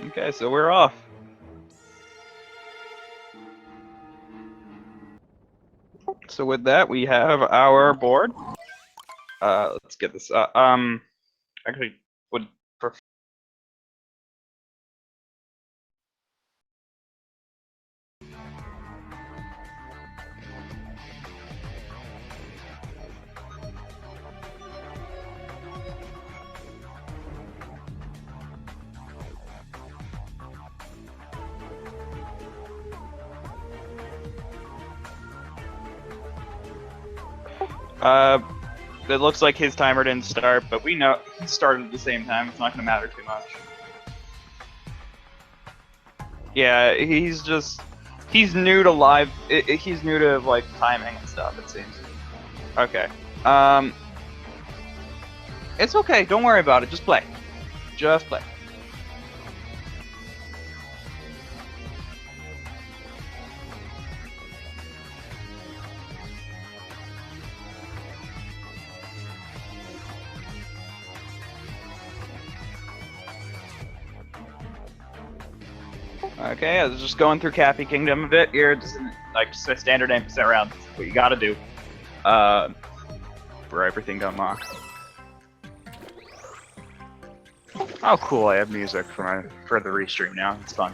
Okay, so we're off. So with that, we have our board. Let's get this. Actually, would prefer. It looks like his timer didn't start, but we know he started at the same time. It's not going to matter too much. Yeah, he's new to live. He's new to like timing and stuff. It seems. Okay. It's okay. Don't worry about it. Just play. Just play. Okay, I was just going through Cappy Kingdom a bit here, just a standard 8% round. That's what you gotta do. For everything to unlock. Oh cool, I have music for the restream now. It's fun.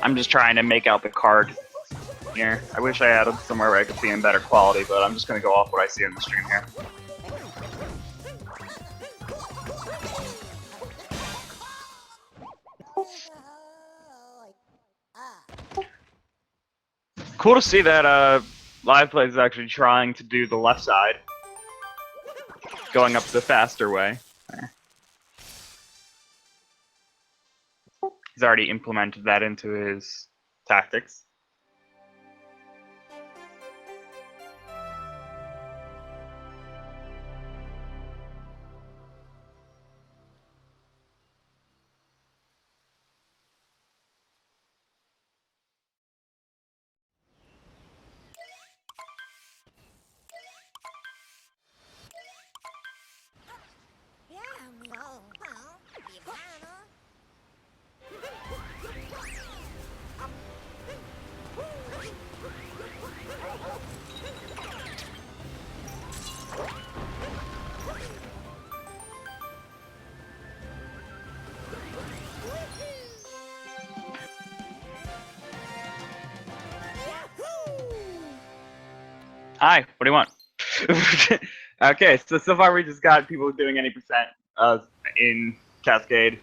I'm just trying to make out the card here. I wish I had it somewhere where I could see in better quality, but I'm just going to go off what I see on the stream here. Cool to see that livPlays is actually trying to do the left side, going up the faster way. He's already implemented that into his tactics. Hi, what do you want? Okay, so far we just got people doing any percent in Cascade.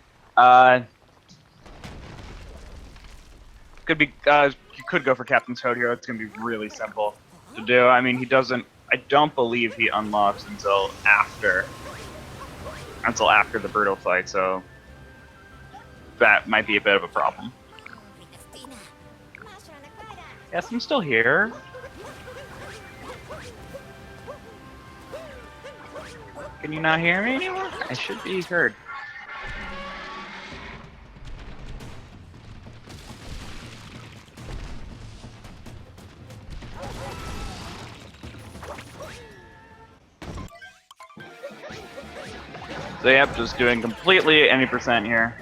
Could be you could go for Captain Toad here. It's gonna be really simple to do. I mean, he doesn't. I don't believe he unlocks until after the brutal fight. So that might be a bit of a problem. Yes, I'm still here. Can you not hear me anymore? I should be heard. So yep, just doing completely any percent here.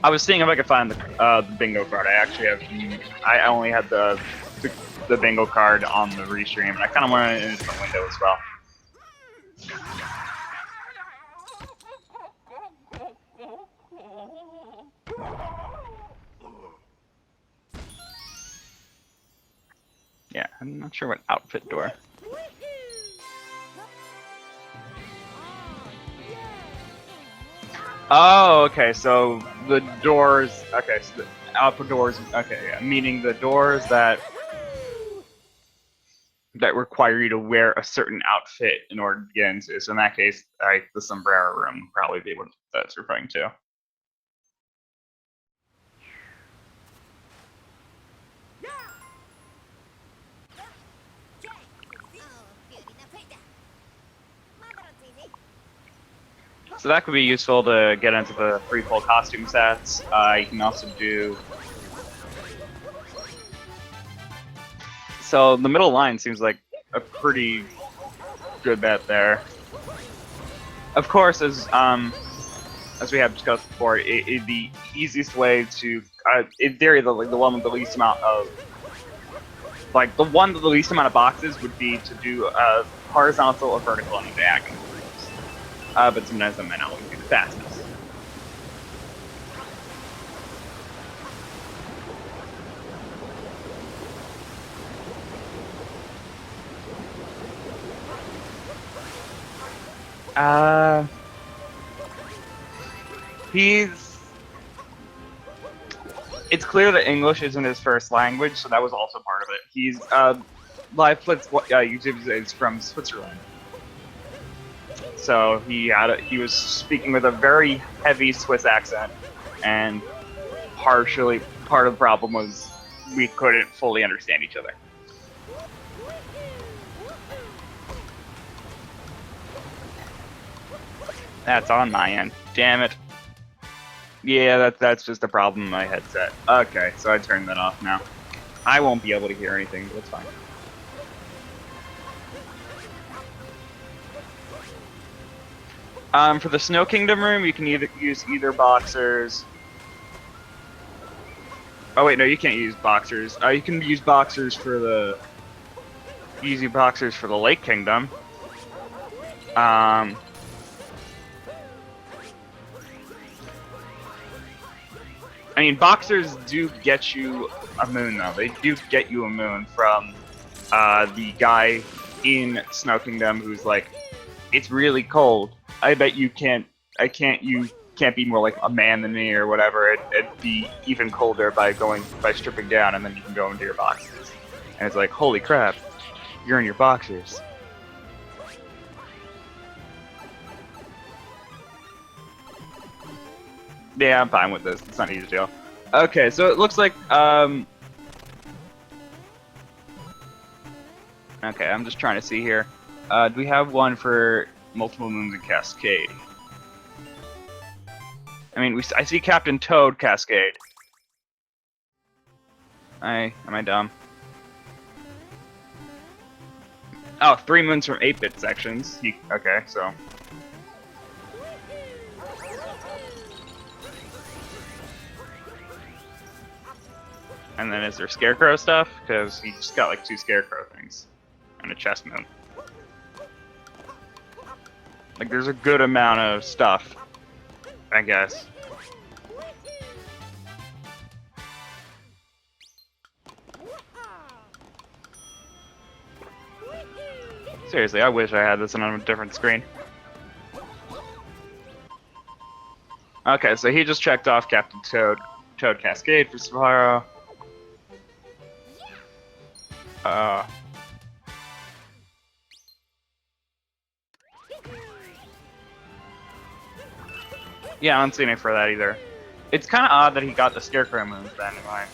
I was seeing if I could find the bingo card. I actually have. I only had the bingo card on the restream, and I kind of wanted it in a different window as well. Yeah, I'm not sure what outfit door. Oh, okay, so the doors, okay, so the output doors, okay, yeah, meaning the doors that that require you to wear a certain outfit in order to get into. So in that case, the sombrero room would probably be what that's referring to. So that could be useful to get into the free full costume sets. You can also do... So the middle line seems like a pretty good bet there. Of course, as we have discussed before, the easiest way to, in theory, the one with the least amount of, the one with the least amount of boxes would be to do horizontal or vertical and diagonal moves. But sometimes that might not be the fastest. It's clear that English isn't his first language, so that was also part of it. He's, YouTube is from Switzerland. So he was speaking with a very heavy Swiss accent, and partially part of the problem was we couldn't fully understand each other. That's on my end. Damn it. Yeah, that's just a problem in my headset. Okay, so I turned that off now. I won't be able to hear anything, but it's fine. For the Snow Kingdom room, you can use either boxers. Oh wait, no, you can't use boxers. You can use boxers for the Lake Kingdom. I mean, boxers do get you a moon, though. They do get you a moon from the guy in Snow Kingdom who's like, it's really cold. I bet you can't be more like a man than me or whatever. It'd be even colder by stripping down, and then you can go into your boxers. And it's like, holy crap, you're in your boxers. Yeah, I'm fine with this. It's not a huge deal. Okay, so it looks like, okay, I'm just trying to see here. Do we have one for multiple moons and Cascade? I mean, I see Captain Toad Cascade. Am I dumb? Oh, 3 moons from 8-bit sections. Okay, so... And then is there Scarecrow stuff? Because he just got like 2 Scarecrow things. And a chest moon. Like, there's a good amount of stuff, I guess. Seriously, I wish I had this on a different screen. Okay, so he just checked off Captain Toad Cascade for Sefaro. Yeah, I don't see any for that either. It's kind of odd that he got the Scarecrow moves then, anyway.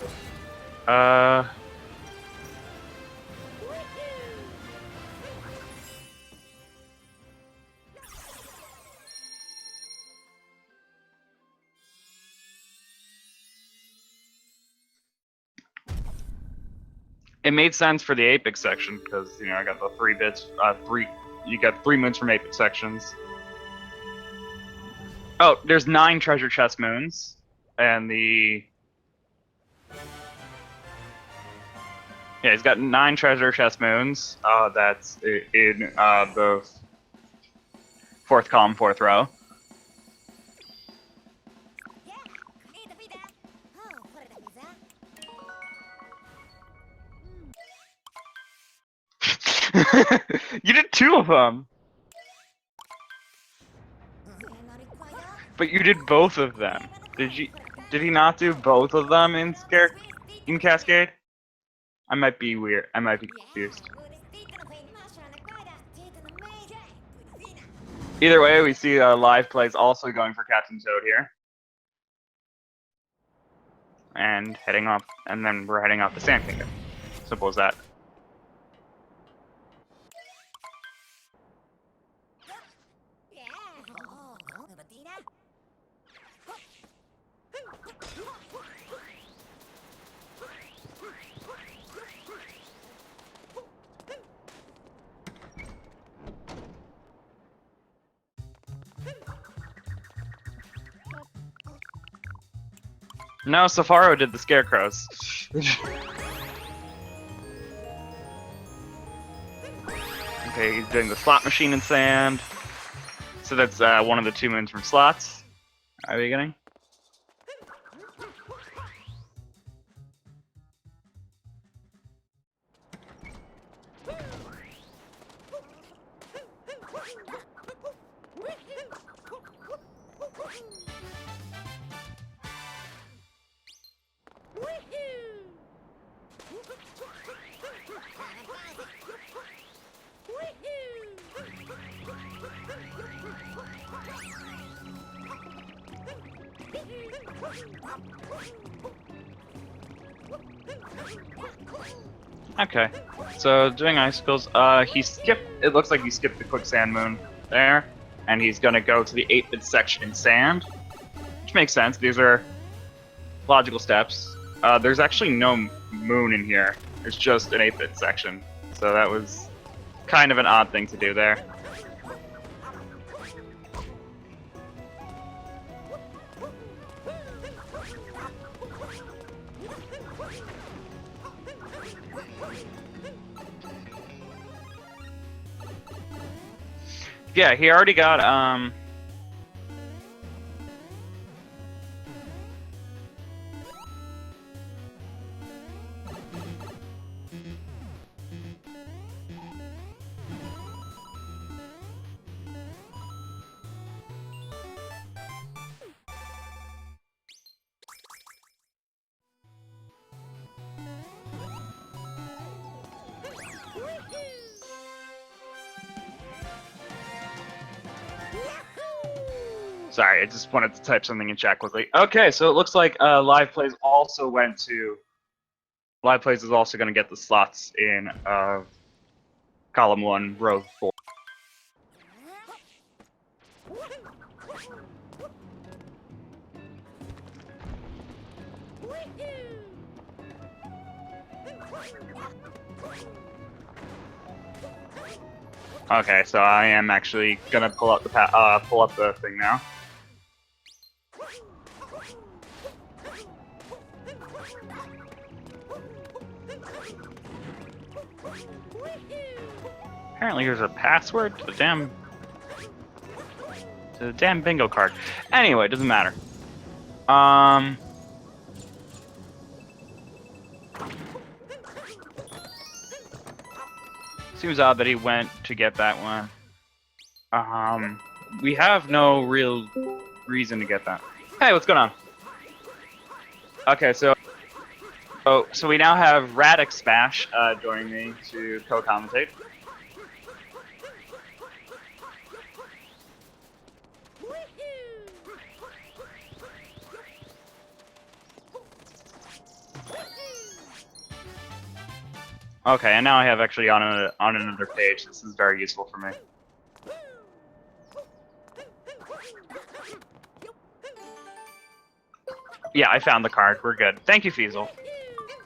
It made sense for the 8-bit section, because, you know, I got the 3 bits, you got 3 moons from 8-bit sections. Oh, there's 9 treasure chest moons, and yeah, he's got 9 treasure chest moons. That's in the 4th column, 4th row. You did 2 of them! But you did both of them. Did he not do both of them in Cascade? I might be weird. I might be confused. Either way, we see live plays also going for Captain Toad here. And heading off, and then we're heading off to Sand Kingdom. Simple as that. No, Sefaro did the scarecrows. Okay, he's doing the slot machine in sand. So that's one of the 2 moons from slots. Are we getting? Okay, so doing icicles, he skipped, it looks like he skipped the quicksand moon there, and he's gonna go to the 8-bit section in sand, which makes sense, these are logical steps. There's actually no moon in here, it's just an 8-bit section, so that was kind of an odd thing to do there. Yeah, he already got, sorry, I just wanted to type something in chat quickly. Okay, so it looks like Live Plays also went to... Live Plays is also going to get the slots in column 1, row 4. Okay, so I am actually gonna pull up the thing now. Apparently, there's a password to the damn bingo card. Anyway, it doesn't matter. Seems odd that he went to get that one. We have no real reason to get that. Hey, what's going on? Okay, so we now have Radix Smash joining me to co-commentate. Okay, and now I have actually on another page. This is very useful for me. Yeah, I found the card. We're good. Thank you, Feasel.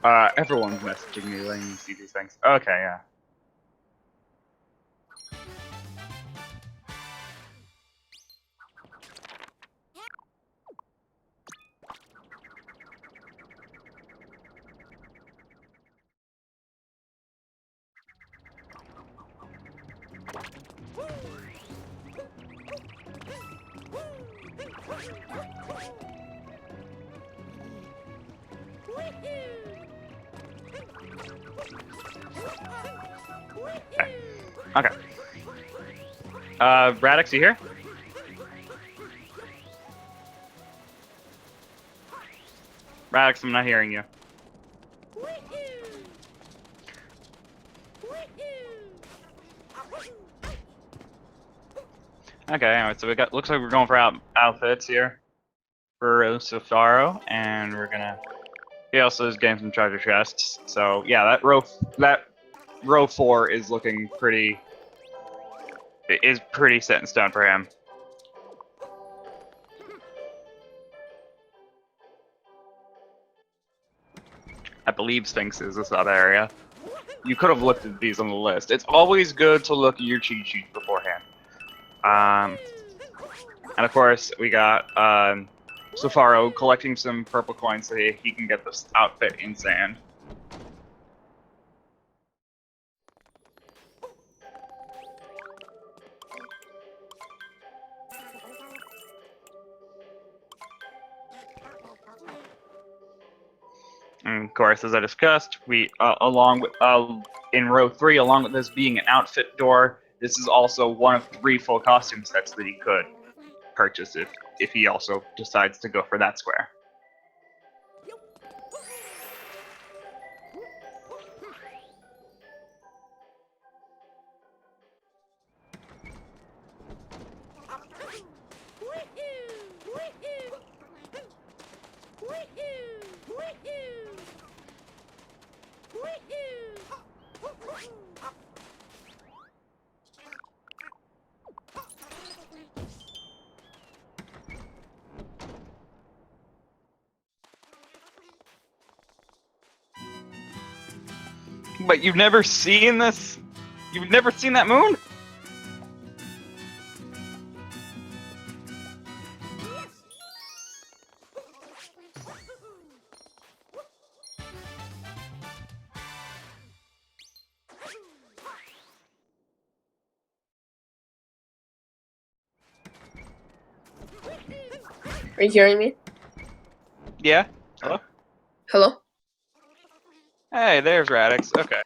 Everyone's messaging me letting me see these things. Okay, yeah. Okay. Radix, you here? Radix, I'm not hearing you. Okay, anyway, so we got. Looks like we're going for outfits here for Sefaro, and we're gonna. He also is getting some treasure chests. So yeah, that row 4 is looking pretty. It is pretty set in stone for him. I believe Sphinx is a sub area. You could have looked at these on the list. It's always good to look at your cheat sheet beforehand. And of course, we got Sefaro collecting some purple coins so he can get this outfit in sand. And of course, as I discussed, we along with in row 3, along with this being an outfit door, this is also one of 3 full costume sets that he could purchase if he also decides to go for that square. But you've never seen this? You've never seen that moon? Are you hearing me? Yeah. Hello? Hello? Hey, there's Radix. Okay.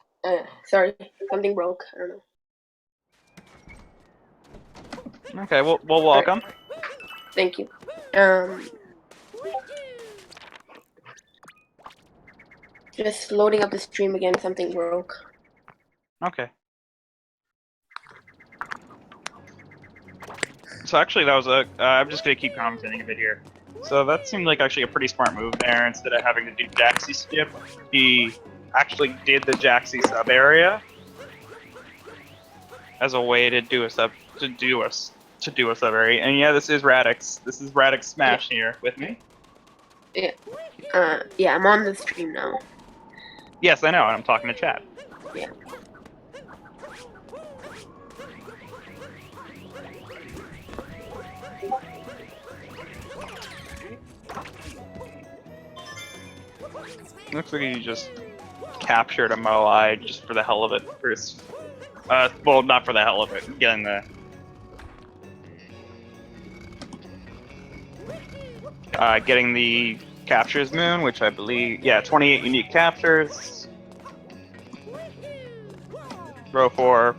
Sorry, something broke. I don't know. Okay, well welcome. Thank you. Just loading up the stream again, something broke. Okay. So actually, that was a. I'm just gonna keep commenting a bit here. So that seemed like actually a pretty smart move there. Instead of having to do Jaxi skip, he actually did the Jaxi sub area as a way to do a sub sub area. And yeah, this is Radix. This is Radix Smash here with me. Yeah. Yeah, I'm on the stream now. Yes, I know, and I'm talking to chat. Yeah. Looks like he just captured a Moai just for the hell of it. For his, well, not for the hell of it. Getting the. Getting the captures moon, which I believe, yeah, 28 unique captures. Row 4,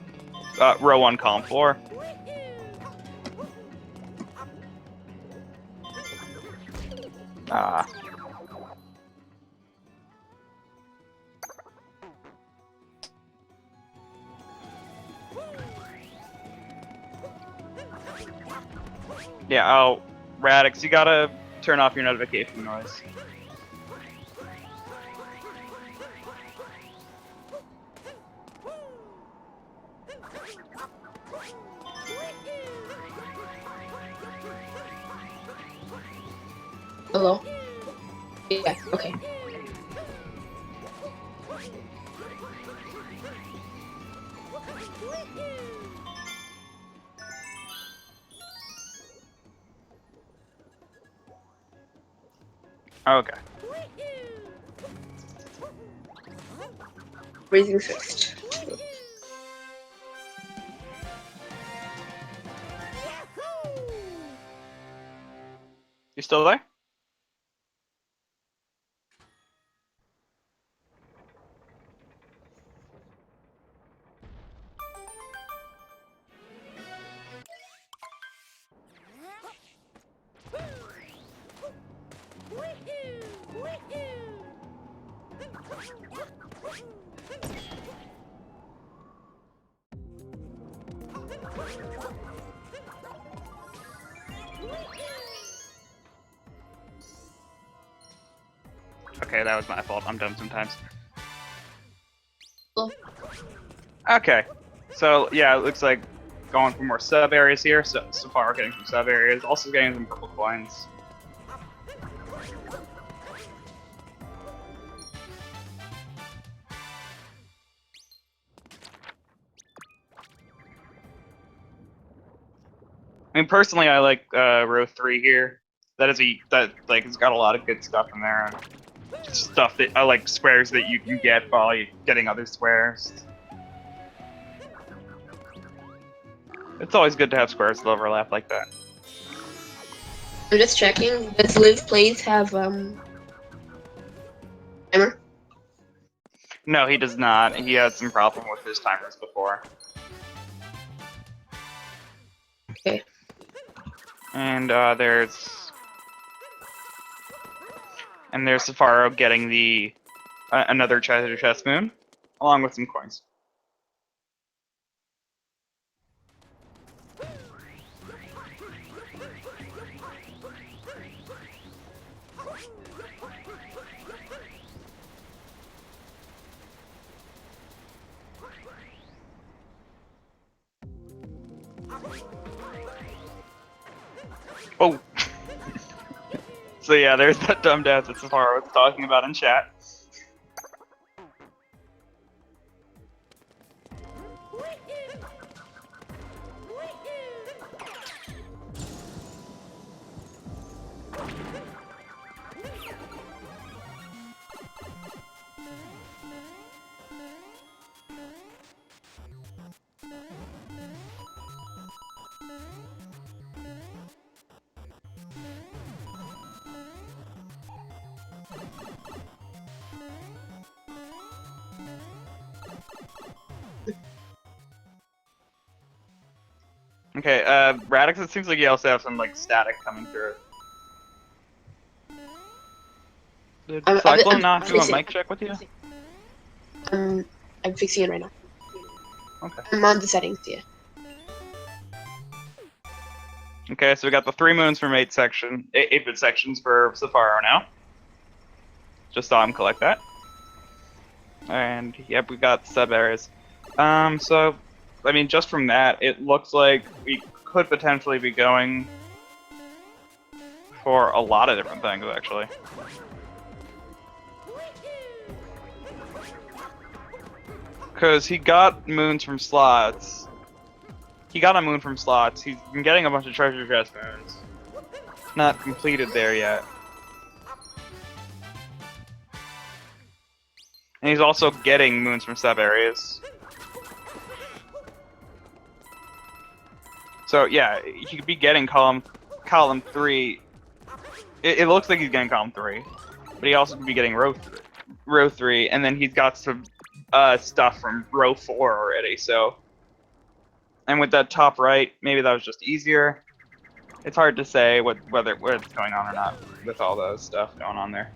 row 1, column 4. Yeah, oh, Radix, you gotta turn off your notification noise. Hello? Yeah, okay. Okay. Raising fist. You still there? Okay, that was my fault. I'm dumb sometimes. Cool. Okay, so yeah, it looks like going for more sub areas here. So Sefaro getting some sub areas, also getting some purple coins. I mean, personally, I like row 3 here. That like it's got a lot of good stuff in there. Stuff that I like squares that you can get by getting other squares. It's always good to have squares that overlap like that. I'm just checking. Does Live Plays have timer? No, he does not. He had some problem with his timers before. Okay. And there's Sefaro getting the another treasure chest moon, along with some coins. Oh. So yeah, there's that dumb dad that Sefaro was talking about in chat. Okay, Radix, it seems like you also have some like static coming through. Did Cyclone not do a mic check with you? I'm fixing it right now. Okay. I'm on the settings, yeah. Okay, so we got the 3 moons from 8-bit sections for Sefaro now. Just saw him collect that. And yep, we got sub areas. So I mean, just from that, it looks like we could potentially be going for a lot of different things, actually. Because he got moons from slots. He got a moon from slots. He's been getting a bunch of treasure chest moons. Not completed there yet. And he's also getting moons from sub areas. So yeah, he could be getting column 3. It looks like he's getting column 3, but he also could be getting row 3, and then he's got some stuff from row 4 already. So, and with that top right, maybe that was just easier. It's hard to say whether it's going on or not with all those stuff going on there.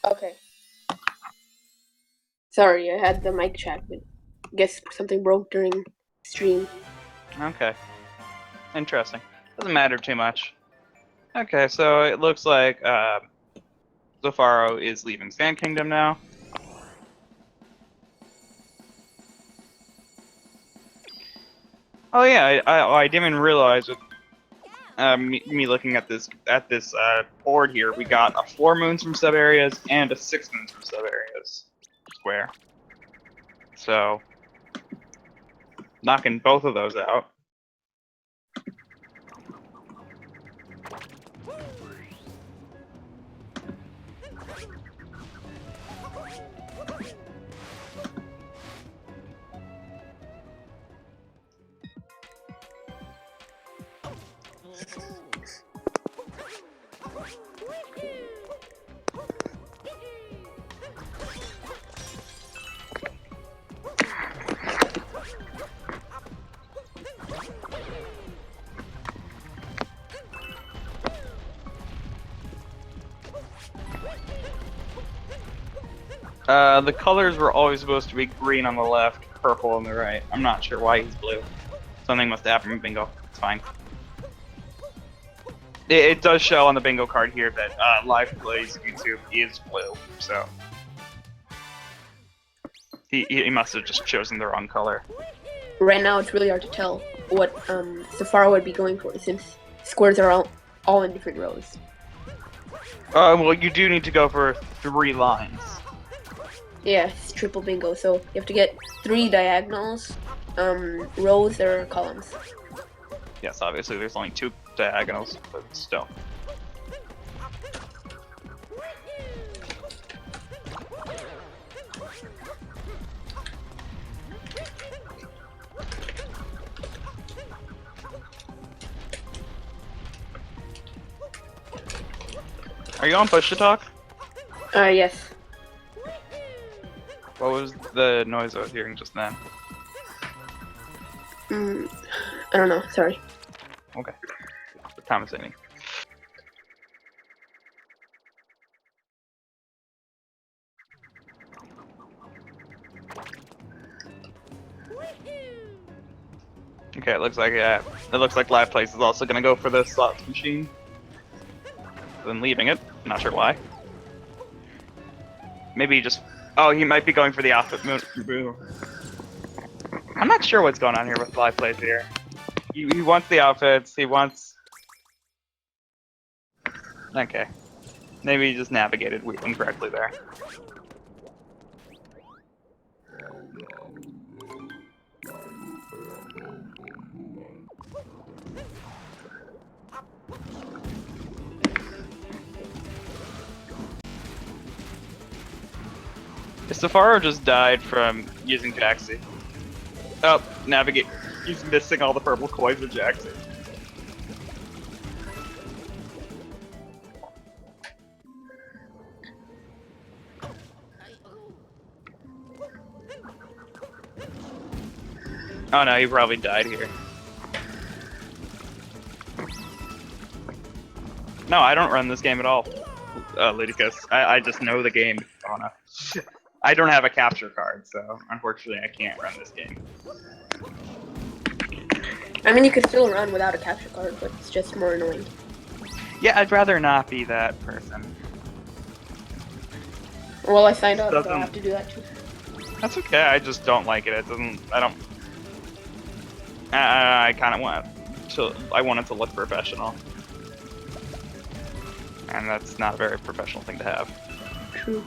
Okay. Sorry, I had the mic check, but I guess something broke during stream. Okay. Interesting. Doesn't matter too much. Okay, so it looks like Sefaro is leaving Sand Kingdom now. Oh yeah, I didn't even realize with me looking at this board here, we got a 4 moons from sub areas and a 6 moons from sub areas square. So knocking both of those out. The colors were always supposed to be green on the left, purple on the right. I'm not sure why he's blue. Something must have happened in bingo. It's fine. It does show on the bingo card here that livPlaysYT is blue, so he must have just chosen the wrong color. Right now, it's really hard to tell what Sefaro would be going for since squares are all in different rows. Well, you do need to go for 3 lines. Yeah, it's triple bingo, so you have to get 3 diagonals, rows or columns. Yes, obviously there's only 2 diagonals, but still. Are you on push to talk? Yes. What was the noise I was hearing just then? I don't know, sorry. Okay. Compensating. Okay, it looks like livPlays is also gonna go for the slots machine. Then leaving it. Not sure why. Maybe just. Oh, he might be going for the outfit move. I'm not sure what's going on here with livPlays here. He wants the outfits. He wants. Okay. Maybe he just navigated incorrectly there. Sefaro just died from using Jaxi. Oh, navigate. He's missing all the purple coins with Jaxi. Oh no, he probably died here. No, I don't run this game at all, Ludicus. I just know the game. Oh no. I don't have a capture card, so unfortunately I can't run this game. I mean, you could still run without a capture card, but it's just more annoying. Yeah, I'd rather not be that person. Well, I signed up, so I have to do that too. That's okay, I just don't like it. It doesn't, I don't... I kind of want to, I want it to look professional. And that's not a very professional thing to have. True.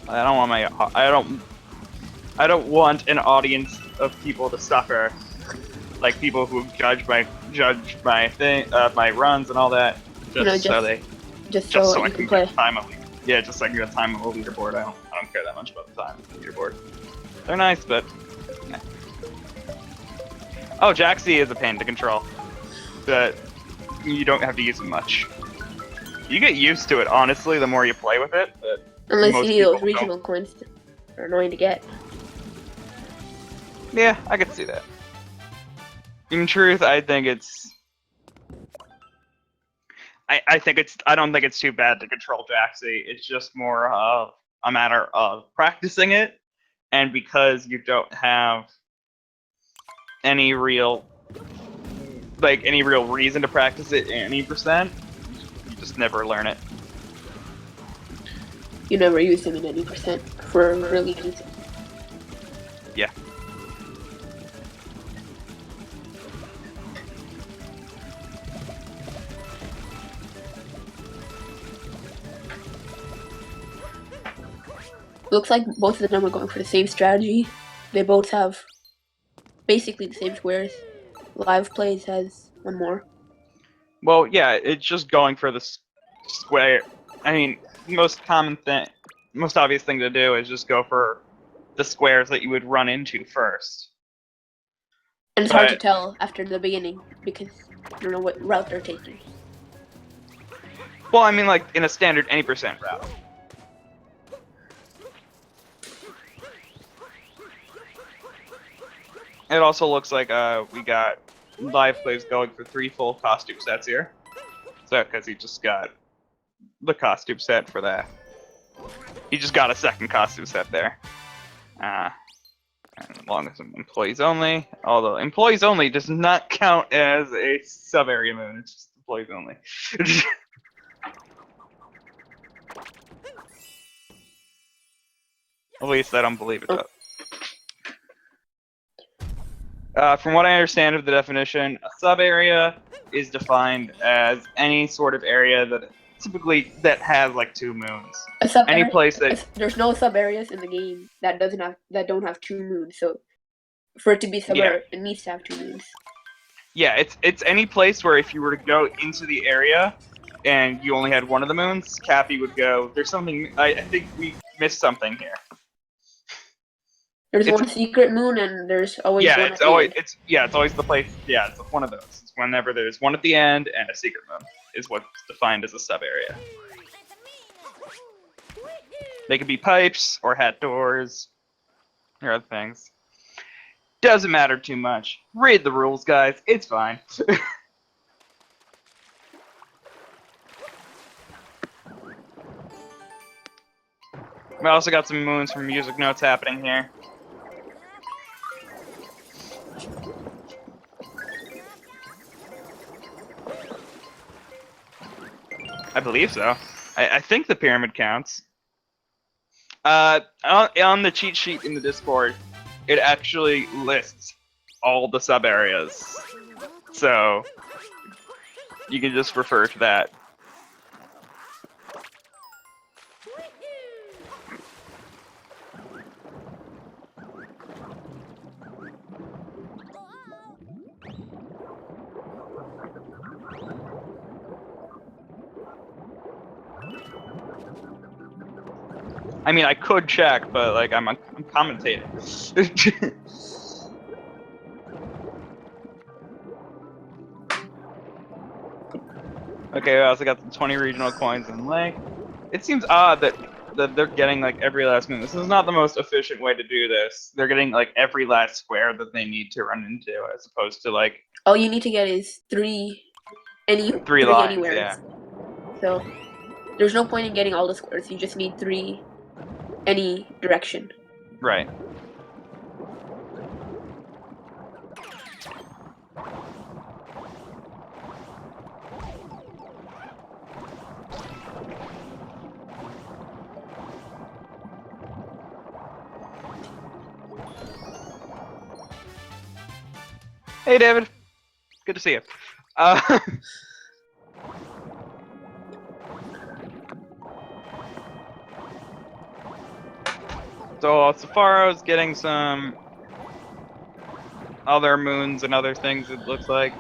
I don't want my, I don't want an audience of people to suffer, like people who judge my my runs and all that, just so I can play. Yeah, just so I can get time on the leaderboard. I don't care that much about the time on the leaderboard. They're nice, but nah. Oh, Jaxi is a pain to control, but you don't have to use it much. You get used to it, honestly, the more you play with it. But unless you need those regional coins are annoying to get. Yeah, I could see that. In truth, I think it's. I don't think it's too bad to control Jaxi. It's just more of a matter of practicing it, and because you don't have any real reason to practice it any percent, you just never learn it. You never use them in any percent for really anything. Yeah. Looks like both of them are going for the same strategy. They both have basically the same squares. livPlays has one more. Well, yeah, it's just going for this. square. I mean, most obvious thing to do is just go for the squares that you would run into first. And it's hard to tell after the beginning because you don't know what route they're taking. Well, I mean, like in a standard any percent route. It also looks like we got live plays going for 3 full costume sets here. So, because he just got the costume set for that. He just got a second costume set there. As long as employees only. Although employees only does not count as a sub-area moon. It's just employees only. At least I don't believe it though. From what I understand of the definition, a sub-area is defined as any sort of area that typically has like 2 moons. Any place that there's no sub areas in the game that don't have 2 moons. So for it to be sub area, it needs to have 2 moons. Yeah, it's any place where if you were to go into the area and you only had one of the moons, Cappy would go. There's something. I think we missed something here. There's one secret moon, and there's always one at the end. It's always the place. Yeah, it's one of those. It's whenever there's one at the end and a secret moon is what's defined as a sub area. They could be pipes or hat doors or other things. Doesn't matter too much. Read the rules, guys. It's fine. We also got some moons from music notes happening here. I believe so. I think the pyramid counts. On the cheat sheet in the Discord, it actually lists all the sub areas. So you can just refer to that. I mean, I could check, but like I'm commentating. Okay, we also got the 20 regional coins in Lake. It seems odd that they're getting like every last moon. This is not the most efficient way to do this. They're getting like every last square that they need to run into, as opposed to like. All you need to get is three lines, anywhere. Yeah. So there's no point in getting all the squares. You just need 3 any direction. Right. Hey, David. Good to see you. So Sefaro's getting some other moons and other things. It looks like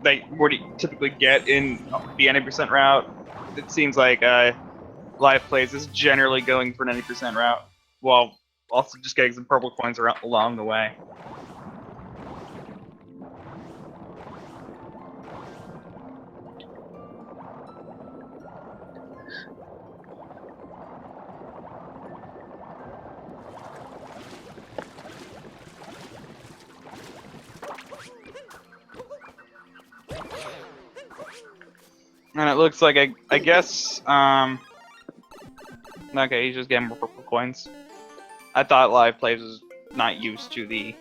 they what do you typically get in the 90% route. It seems like live plays is generally going for an 90% route, while also just getting some purple coins along the way. And it looks like I guess okay, he's just getting more purple coins. I thought live plays was not used to the.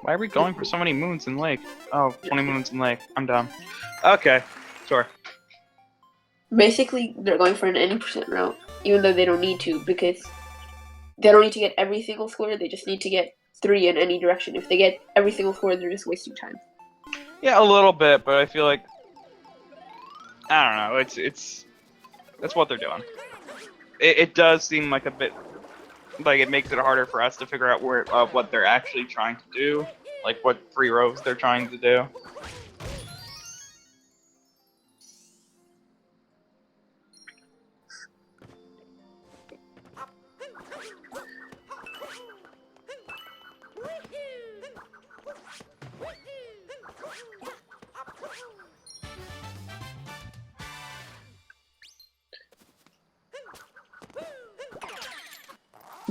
Why are we going for so many moons in Lake? Oh, 20 moons in Lake. I'm dumb. Okay, sure. Basically, they're going for an 90% route, even though they don't need to, because they don't need to get every single square. They just need to get 3 in any direction. If they get every single square, they're just wasting time. Yeah, a little bit, but I feel like I don't know. It's that's what they're doing. It does seem like a bit like it makes it harder for us to figure out what they're actually trying to do, like what free roves they're trying to do.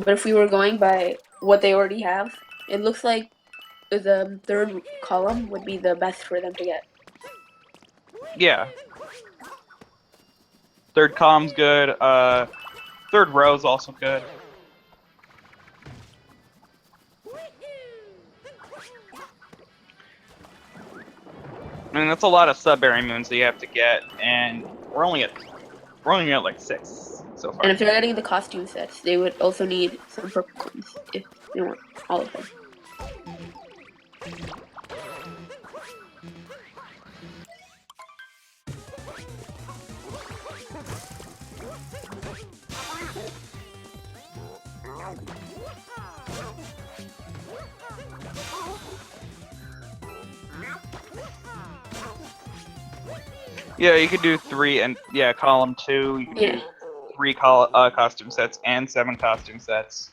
But if we were going by what they already have, it looks like the third column would be the best for them to get. Yeah. Third column's good. Third row's also good. I mean, that's a lot of sub-area moons that you have to get, and we're only at like 6 so far. And if they're getting the costume sets, they would also need some purple coins if they want all of them. Yeah, you could do 3 and column 2. You could do 3 costume sets and 7 costume sets.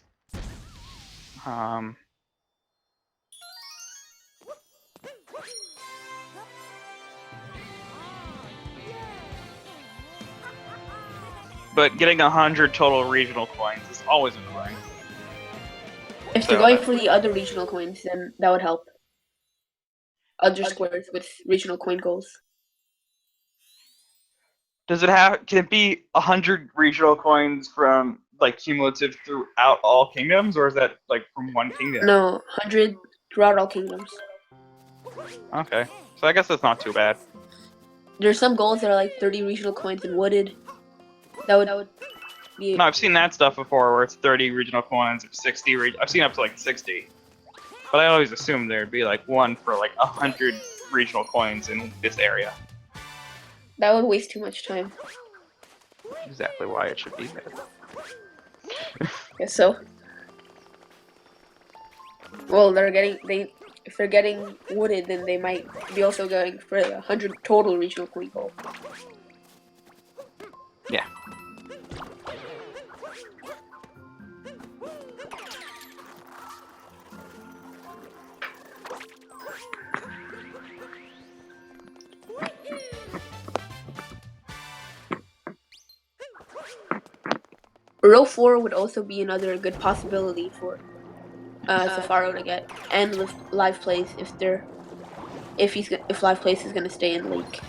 But getting 100 total regional coins is always annoying. If they're going for the other regional coins, then that would help. Other squares with regional coin goals. Can it be 100 regional coins from like cumulative throughout all kingdoms, or is that like from one kingdom? No, 100 throughout all kingdoms. Okay, so I guess that's not too bad. There's some goals that are like 30 regional coins in wooded. That would be. No, I've seen that stuff before, where it's 30 regional coins, 60. I've seen up to like 60, but I always assumed there'd be like one for like 100 regional coins in this area. That would waste too much time. Exactly why it should be there. Guess so. Well, if they're getting wooded, then they might be also going for the 100 total regional coin goal. Yeah. Row 4 would also be another good possibility for Sefaro to get, and with live plays if live plays is gonna stay in Lake.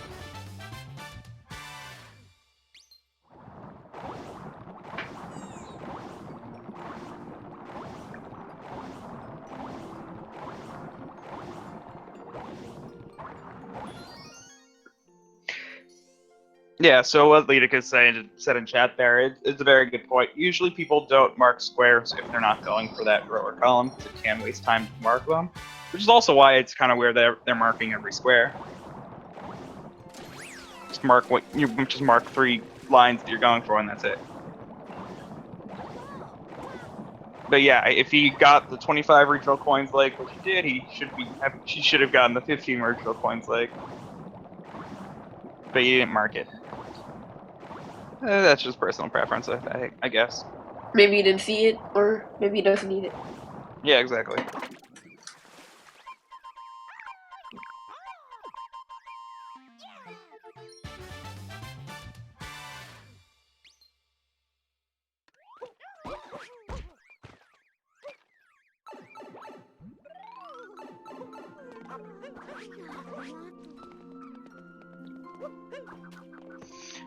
Yeah, so what Lidica said in chat there is a very good point. Usually people don't mark squares if they're not going for that row or column, because it can waste time to mark them. Which is also why it's kind of weird they're marking every square. Just mark 3 lines that you're going for, and that's it. But yeah, if he got the 25 regional coins like what he did, he should have gotten the 15 regional coins like. But he didn't mark it. That's just personal preference, I guess. Maybe he didn't see it, or maybe he doesn't need it. Yeah, exactly.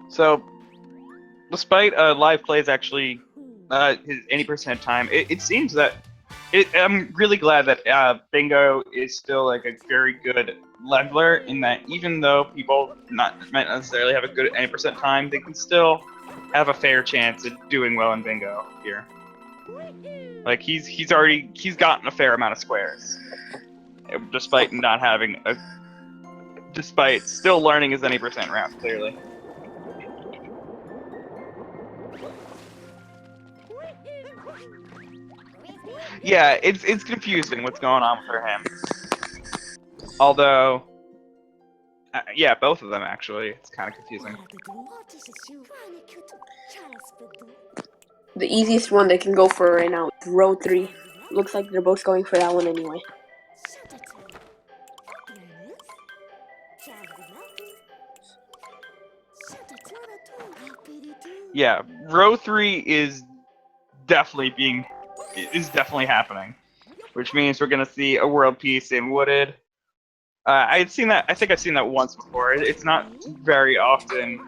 So, despite live plays actually his 80% time, it seems that I'm really glad that Bingo is still like a very good leveler, in that even though people might not necessarily have a good 80% time, they can still have a fair chance at doing well in Bingo here. Like he's gotten a fair amount of squares, despite still learning his 80% route clearly. Yeah, it's confusing what's going on for him. Although, yeah, both of them actually. It's kind of confusing. The easiest one they can go for right now is row 3. Looks like they're both going for that one anyway. Yeah, row 3 is definitely being is definitely happening, which means we're gonna see a world peace in Wooded. I had seen that. I think I've seen that once before. It's not very often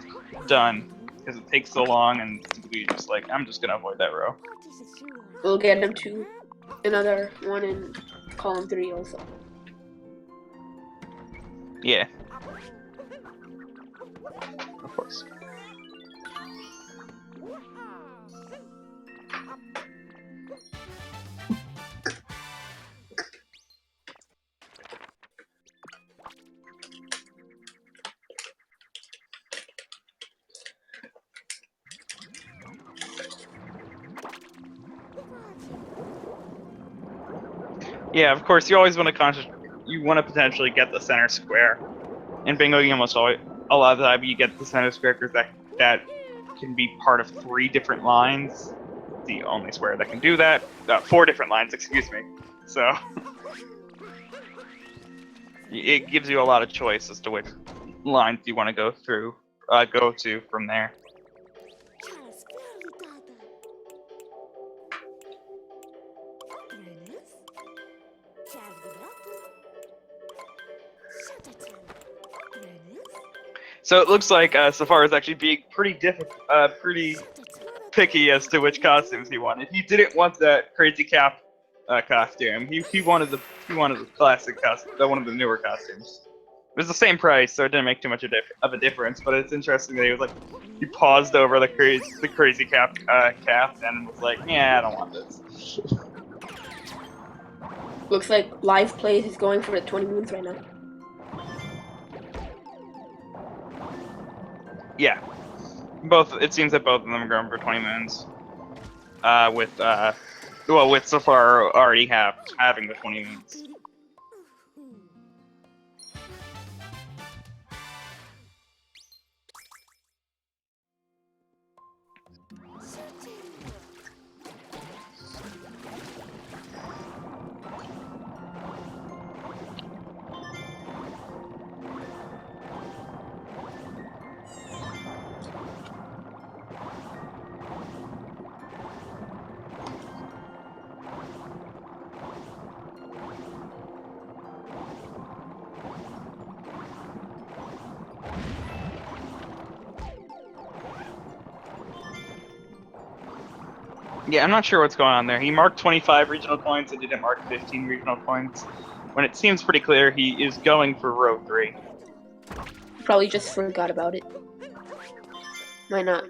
done because it takes so long, and typically just like I'm just gonna avoid that row. We'll get them to another one in column 3 also. Yeah, of course. Yeah, of course. You always want to You want to potentially get the center square. In bingo, you almost always a lot of the time you get the center square because that can be part of 3 different lines. The only square that can do that. 4 different lines, excuse me. So it gives you a lot of choice as to which lines you want to go through, go to from there. So it looks like Sefaro is actually being pretty pretty picky as to which costumes he wanted. He didn't want that crazy cap costume. He wanted the classic costume, one of the newer costumes. It was the same price, so it didn't make too much of a difference. But it's interesting that he was like, he paused over the crazy cap and was like, yeah, I don't want this. Looks like Live Plays is going for the 20 moons right now. Yeah, it seems that both of them are going for 20 moons. With Sefaro already having the 20 moons. Yeah, I'm not sure what's going on there. He marked 25 regional coins and didn't mark 15 regional coins, when it seems pretty clear he is going for row 3. Probably just forgot about it. Might not.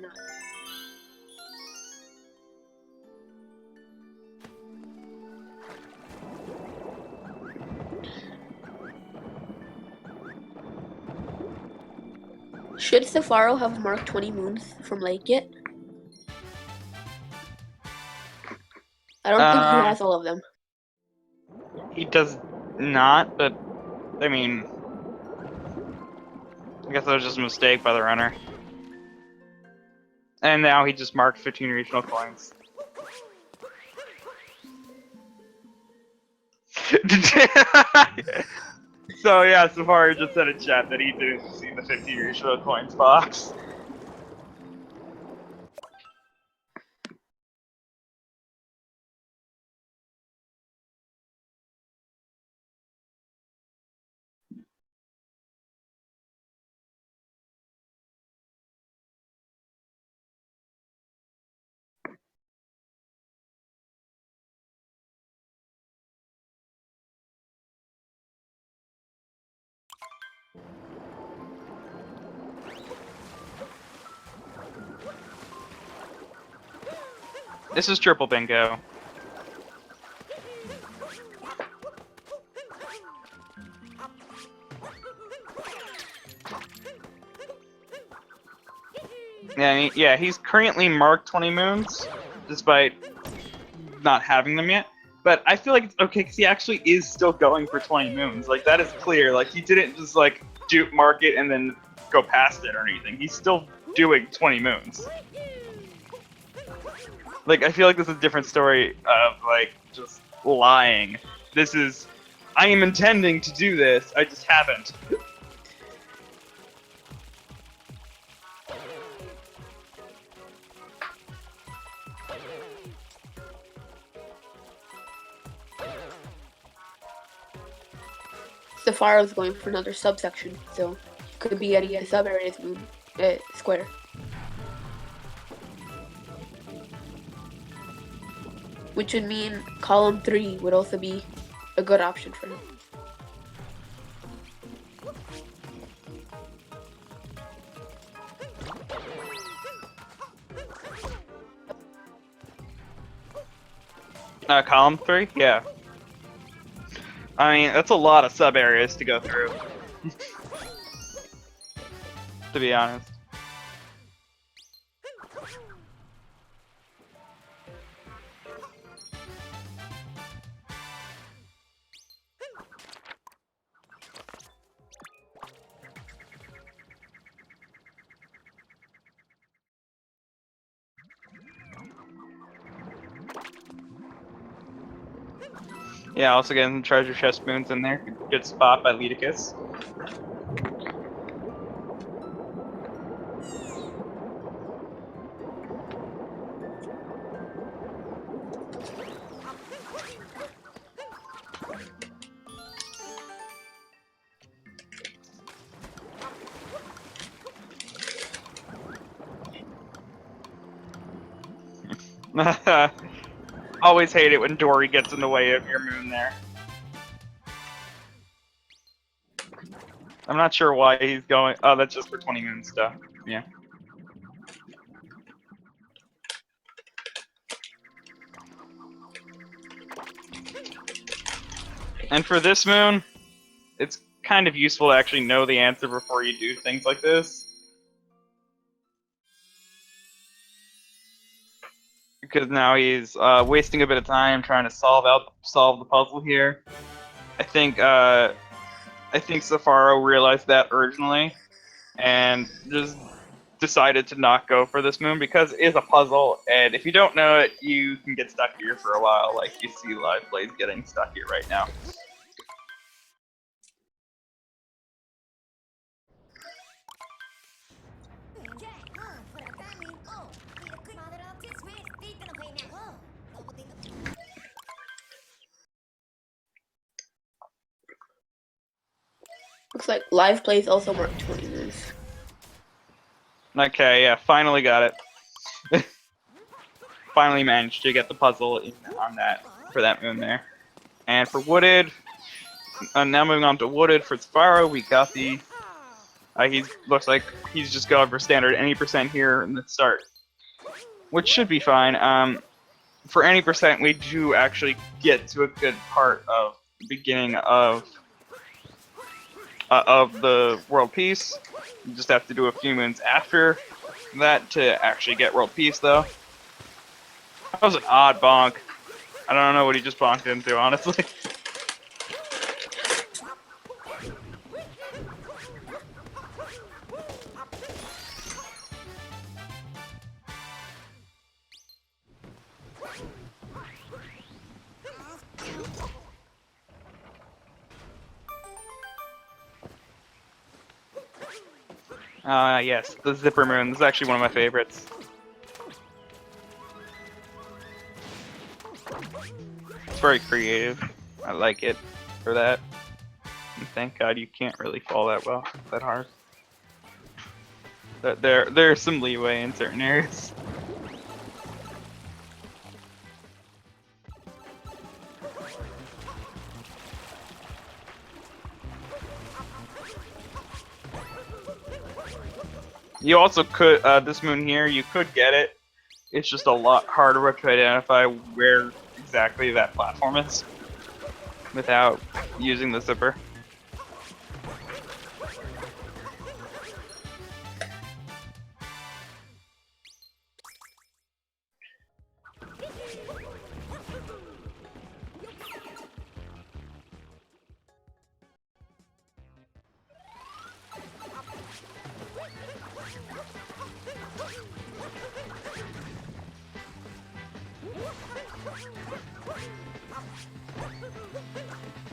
Should Sefaro have marked 20 moons from Lake yet? I don't think he has all of them. He does not, but I mean, I guess that was just a mistake by the runner. And now he just marked 15 regional coins. So yeah, Sefaro just said in chat that he didn't see the 15 regional coins box. This is triple bingo. Yeah, he's currently marked 20 moons, despite not having them yet. But I feel like it's okay because he actually is still going for 20 moons. Like that is clear. Like he didn't just like mark it and then go past it or anything. He's still doing 20 moons. Like I feel like this is a different story of like just lying. This is, I am intending to do this. I just haven't. Sefaro's going for another subsection, so could be getting a sub-areas moon square. Which would mean column 3 would also be a good option for him. Column 3? Yeah. I mean, that's a lot of sub areas to go through. To be honest. Yeah, also getting treasure chest moons in there. Good spot by Leticus. Always hate it when Dory gets in the way of your moon there. I'm not sure why he's going. Oh, that's just for 20 moon stuff. Yeah. And for this moon, it's kind of useful to actually know the answer before you do things like this. Because now he's wasting a bit of time trying to solve the puzzle here. I think Sefaro realized that originally, and just decided to not go for this moon because it is a puzzle, and if you don't know it, you can get stuck here for a while, like you see livPlays getting stuck here right now. Looks like livPlays also marked 20 moons. Okay, yeah, finally got it. Finally managed to get the puzzle on that for that moon there. And for Wooded, now moving on to Wooded for Sefaro, we got the. He looks like he's just going for standard any percent here in the start, which should be fine. For any percent, we do actually get to a good part of the beginning of the world peace. You just have to do a few moons after that to actually get world peace, though. That was an odd bonk. I don't know what he just bonked into, honestly. Yes, the Zipper Moon. This is actually one of my favorites. It's very creative. I like it for that. And thank God you can't really fall that well, that hard. There's some leeway in certain areas. You also could, this moon here, you could get it. It's just a lot harder to identify where exactly that platform is without using the zipper.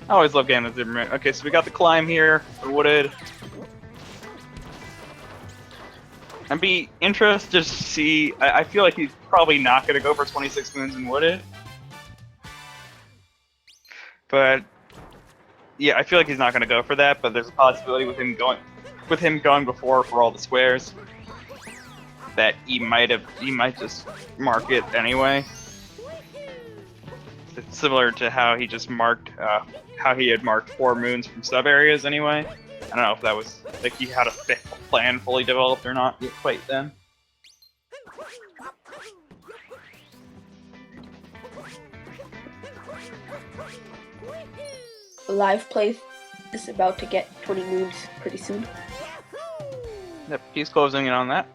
I always love getting the zipper moon. Okay, so we got the climb here, the Wooded. I'd be interested to see. I feel like he's probably not going to go for 26 moons in Wooded. But yeah, I feel like he's not going to go for that, but there's a possibility with him going before for all the squares that he might just mark it anyway. It's similar to how he just marked how he had marked 4 moons from sub areas anyway. I don't know if that was like he had a plan fully developed or not yet quite then. Live Play is about to get 20 moons pretty soon. Yep, he's closing in on that.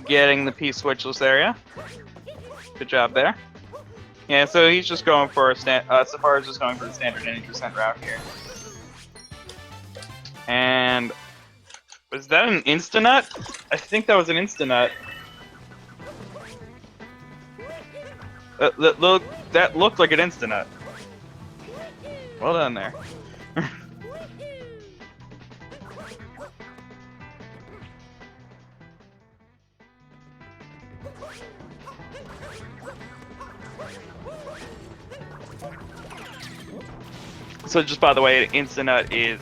Getting the P switchless area. Good job there. Yeah, so he's just going for a Sefaro's just going for the standard 80% route here. And was that an insta-nut? I think that was an insta-nut. That looked like an insta-nut. Well done there. So just by the way, insta-nut is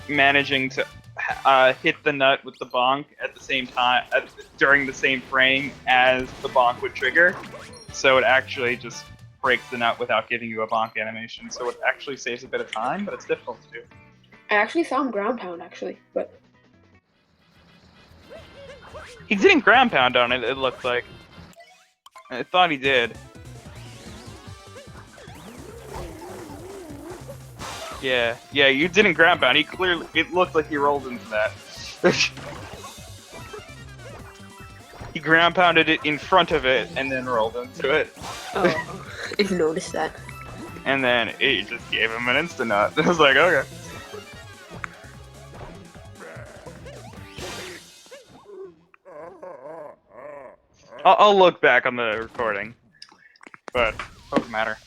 managing to hit the nut with the bonk at the same time during the same frame as the bonk would trigger. So it actually just breaks the nut without giving you a bonk animation. So it actually saves a bit of time, but it's difficult to do. I actually saw him ground pound actually, but he didn't ground pound on it. It looked like. I thought he did. Yeah, you didn't ground pound. It looked like he rolled into that. He ground pounded it in front of it and then rolled into it. Oh, I didn't notice that. And then it just gave him an instant nut. I was like, okay. I'll look back on the recording, but it doesn't matter.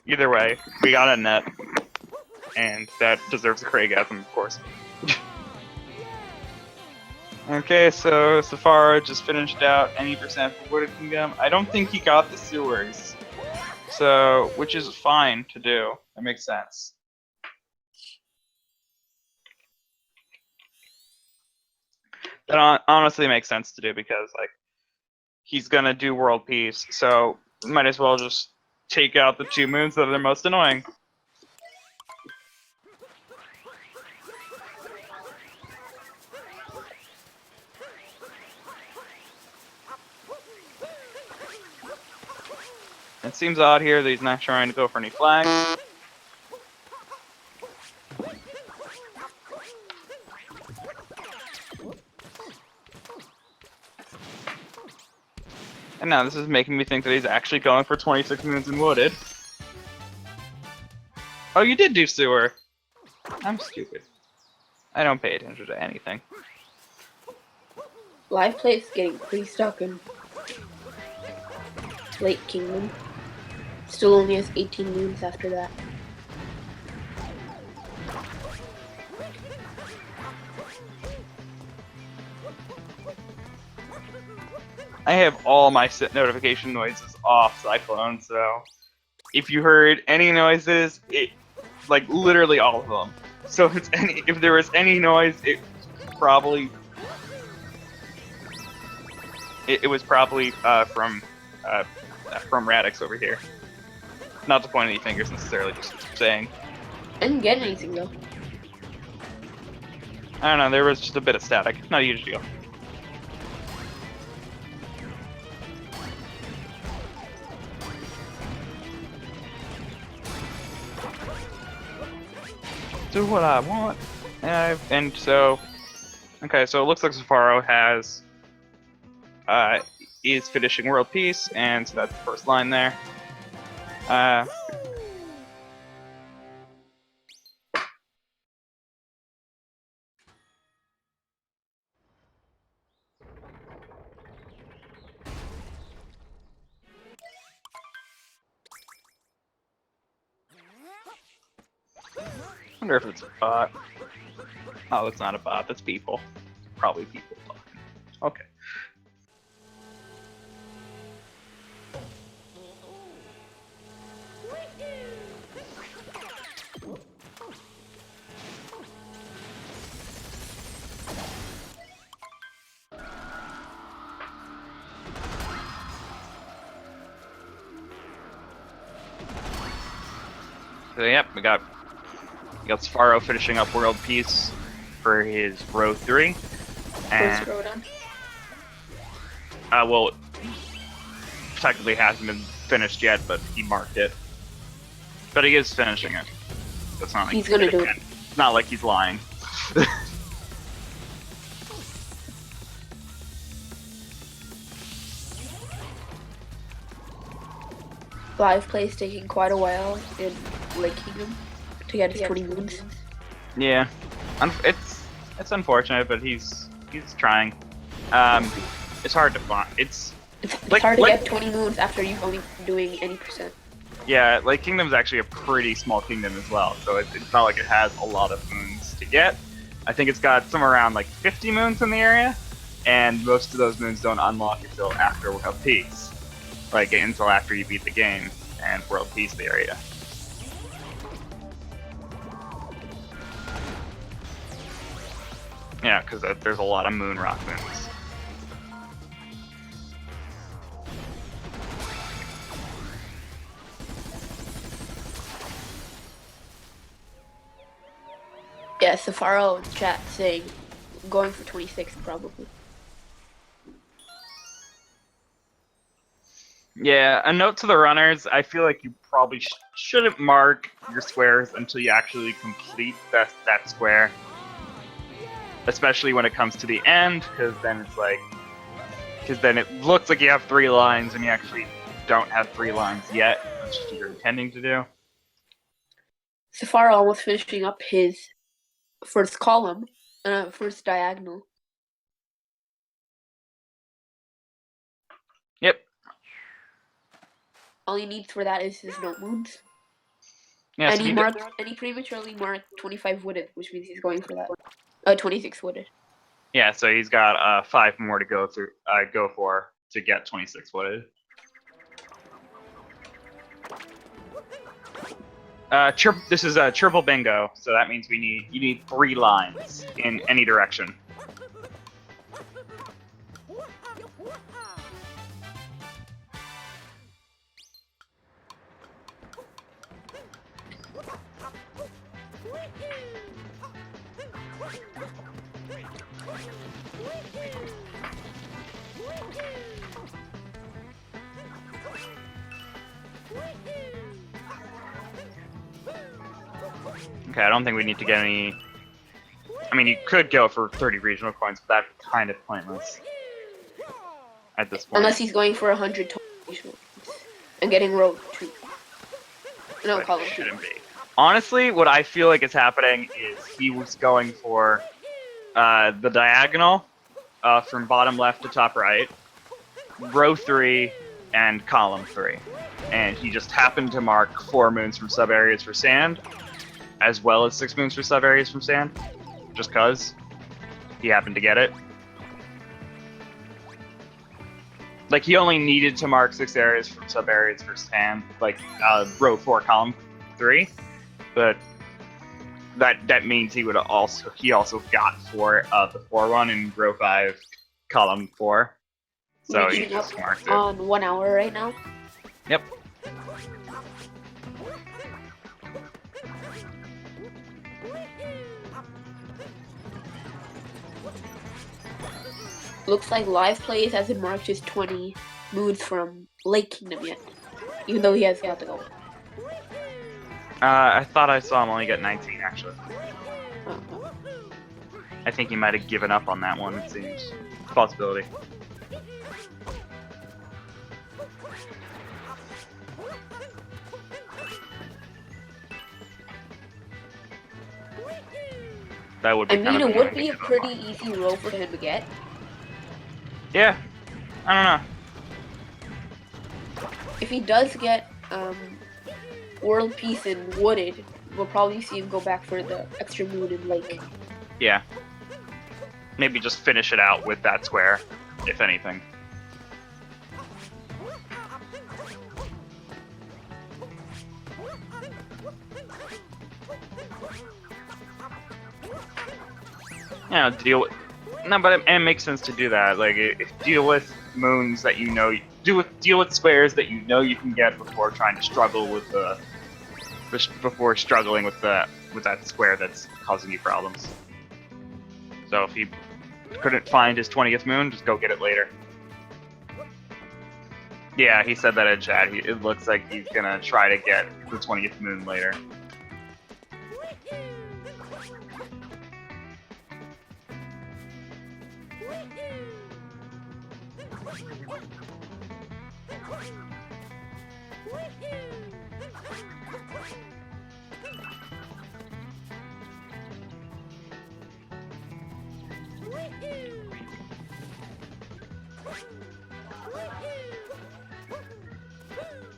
Either way, we got a net, and that deserves a Craigasm, of course. Okay, so Sefaro just finished out any percent for Wooded Kingdom. I don't think he got the sewers, so which is fine to do. That makes sense. That honestly makes sense to do because like he's gonna do world peace, so might as well just take out the 2 moons that are the most annoying. It seems odd here that he's not trying to go for any flags. And now this is making me think that he's actually going for 26 moons in Wooded. Oh, you did do sewer. I'm stupid. I don't pay attention to anything. Live Play is getting pretty stuck in Late Kingdom. Still only has 18 moons after that. I have all my notification noises off Cyclone, so if you heard any noises, like literally all of them. So if there was any noise, it was probably from Radix over here. Not to point any fingers necessarily, just saying. I didn't get anything though. I don't know, there was just a bit of static. Not a huge deal. Do what I want. And so, okay, so it looks like Sefaro is finishing world peace, and so that's the first line there. wonder if it's a bot. Oh, it's not a bot. That's people. Probably people talking. Okay. So yep, we got Sefaro finishing up World Peace for his row 3. And First row done. well, technically hasn't been finished yet, but he marked it. But he is finishing it. That's not like He's gonna do it. It's not like he's lying. Live play is taking quite a while in Lake Kingdom to get his 20 moons. Yeah, it's unfortunate, but he's trying. It's hard to find. It's hard to get 20 moons after you've only been doing any percent. Yeah, Lake Kingdom's actually a pretty small kingdom as well, so it's not like it has a lot of moons to get. I think it's got somewhere around like 50 moons in the area, and most of those moons don't unlock until after World Peace. Like, until after you beat the game and World Peace the area. Yeah, because there's a lot of moon rock moons. Yeah, Sefaro in chat saying going for 26 probably. Yeah, a note to the runners, I feel like you probably shouldn't mark your squares until you actually complete that square. Especially when it comes to the end, because then it looks like you have 3 lines and you actually don't have 3 lines yet. That's just what you're intending to do. Sefaro almost finishing up his first column, first diagonal. Yep. All he needs for that is his no moons. Yeah, And so he prematurely marked 25 wooded, which means he's going for that. 26 wooded. Yeah, so he's got 5 more to go for to get 26 wooded. This is a triple bingo, so that means you need 3 lines in any direction. Okay, I don't think we need to get any... I mean, you could go for 30 regional coins, but that's kind of pointless at this point. Unless he's going for 100 total regional coins and getting row 2. No, But column it 2. shouldn't be. Honestly, what I feel like is happening is he was going for the diagonal from bottom left to top right, row 3, and column 3. And he just happened to mark 4 moons from sub-areas for sand, as well as 6 moons for sub-areas from sand, just cause he happened to get it. Like, he only needed to mark 6 areas from sub-areas for sand, like row 4, column 3, but that means he also got 4 of the 4 one in row 5, column 4. So he just marked it. On 1 hour right now. Yep. Looks like Live Plays hasn't marked his 20 moons from Lake Kingdom yet, even though he has got to go. I thought I saw him only get 19, actually. Oh. I think he might have given up on that one, it seems. Possibility. That would be I mean, it would be a pretty easy row for him to get. Yeah. I don't know. If he does get World Peace and Wooded, we'll probably see him go back for the extra moon and Lake. Yeah. Maybe just finish it out with that square, if anything. Yeah, deal with... No, but it makes sense to do that. Like, deal with moons that you know... Deal with squares that you know you can get before trying to struggle with the... Before struggling with that square that's causing you problems. So if he couldn't find his 20th moon, just go get it later. Yeah, he said that in chat. It looks like he's gonna try to get the 20th moon later.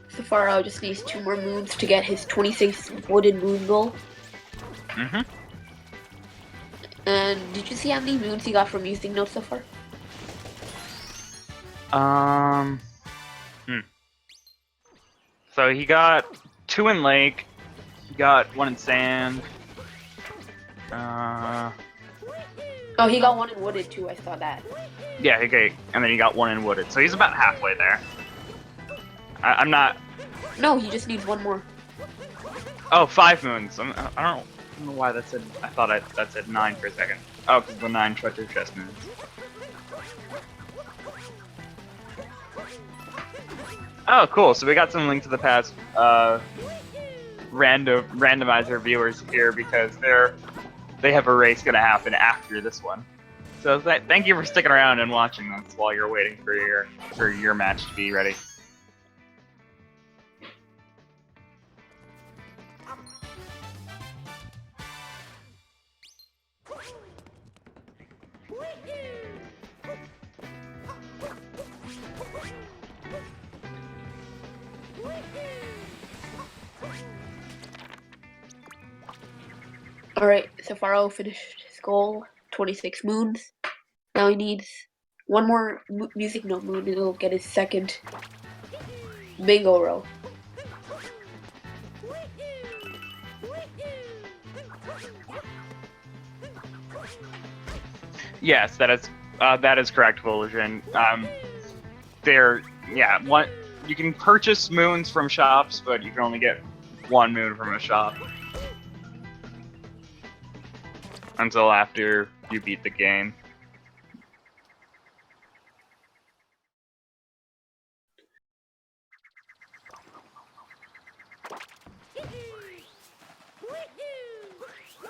Sefaro just needs 2 more moons to get his 26th Wooden Moon goal. Mm-hmm. And did you see how many moons he got from using notes so far? So he got 2 in Lake. He got 1 in Sand. Oh, he got 1 in Wooded too, I saw that. Yeah, okay. And then he got 1 in Wooded. So he's about halfway there. I'm not... No, he just needs 1 more. Oh, 5 moons. I don't know why that said... I thought that said 9 for a second. Oh, because the 9 treasure chest moons. Oh, cool. So we got some Link to the Past randomizer viewers here because they have a race going to happen after this one. So thank you for sticking around and watching this while you're waiting for your match to be ready. Alright, Sefaro finished his goal, 26 moons. Now he needs 1 more music note moon and he'll get his 2nd bingo row. Yes, that is correct, Volition. You can purchase moons from shops, but you can only get 1 moon from a shop until after you beat the game.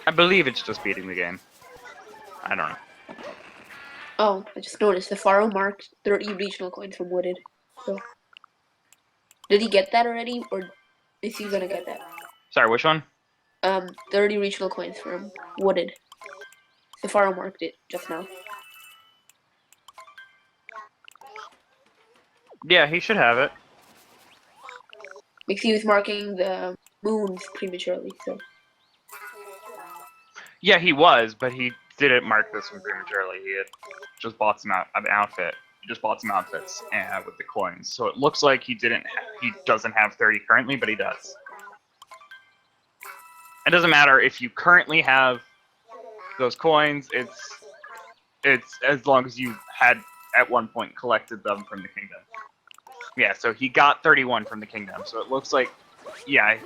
I believe it's just beating the game. I don't know. Oh, I just noticed Sefaro marked 30 regional coins from Wooded. So, did he get that already, or is he gonna get that? Sorry, which one? 30 regional coins from Wooded. Sefaro marked it just now. Yeah, he should have it. Because he was marking the moons prematurely, so. Yeah, he was, but he didn't mark this one prematurely. He had just bought some outfit. He just bought some outfits with the coins. So it looks like he doesn't have 30 currently, but he does. It doesn't matter if you currently have those coins. It's as long as you had at one point collected them from the kingdom. Yeah, so he got 31 from the kingdom. So it looks like, yeah,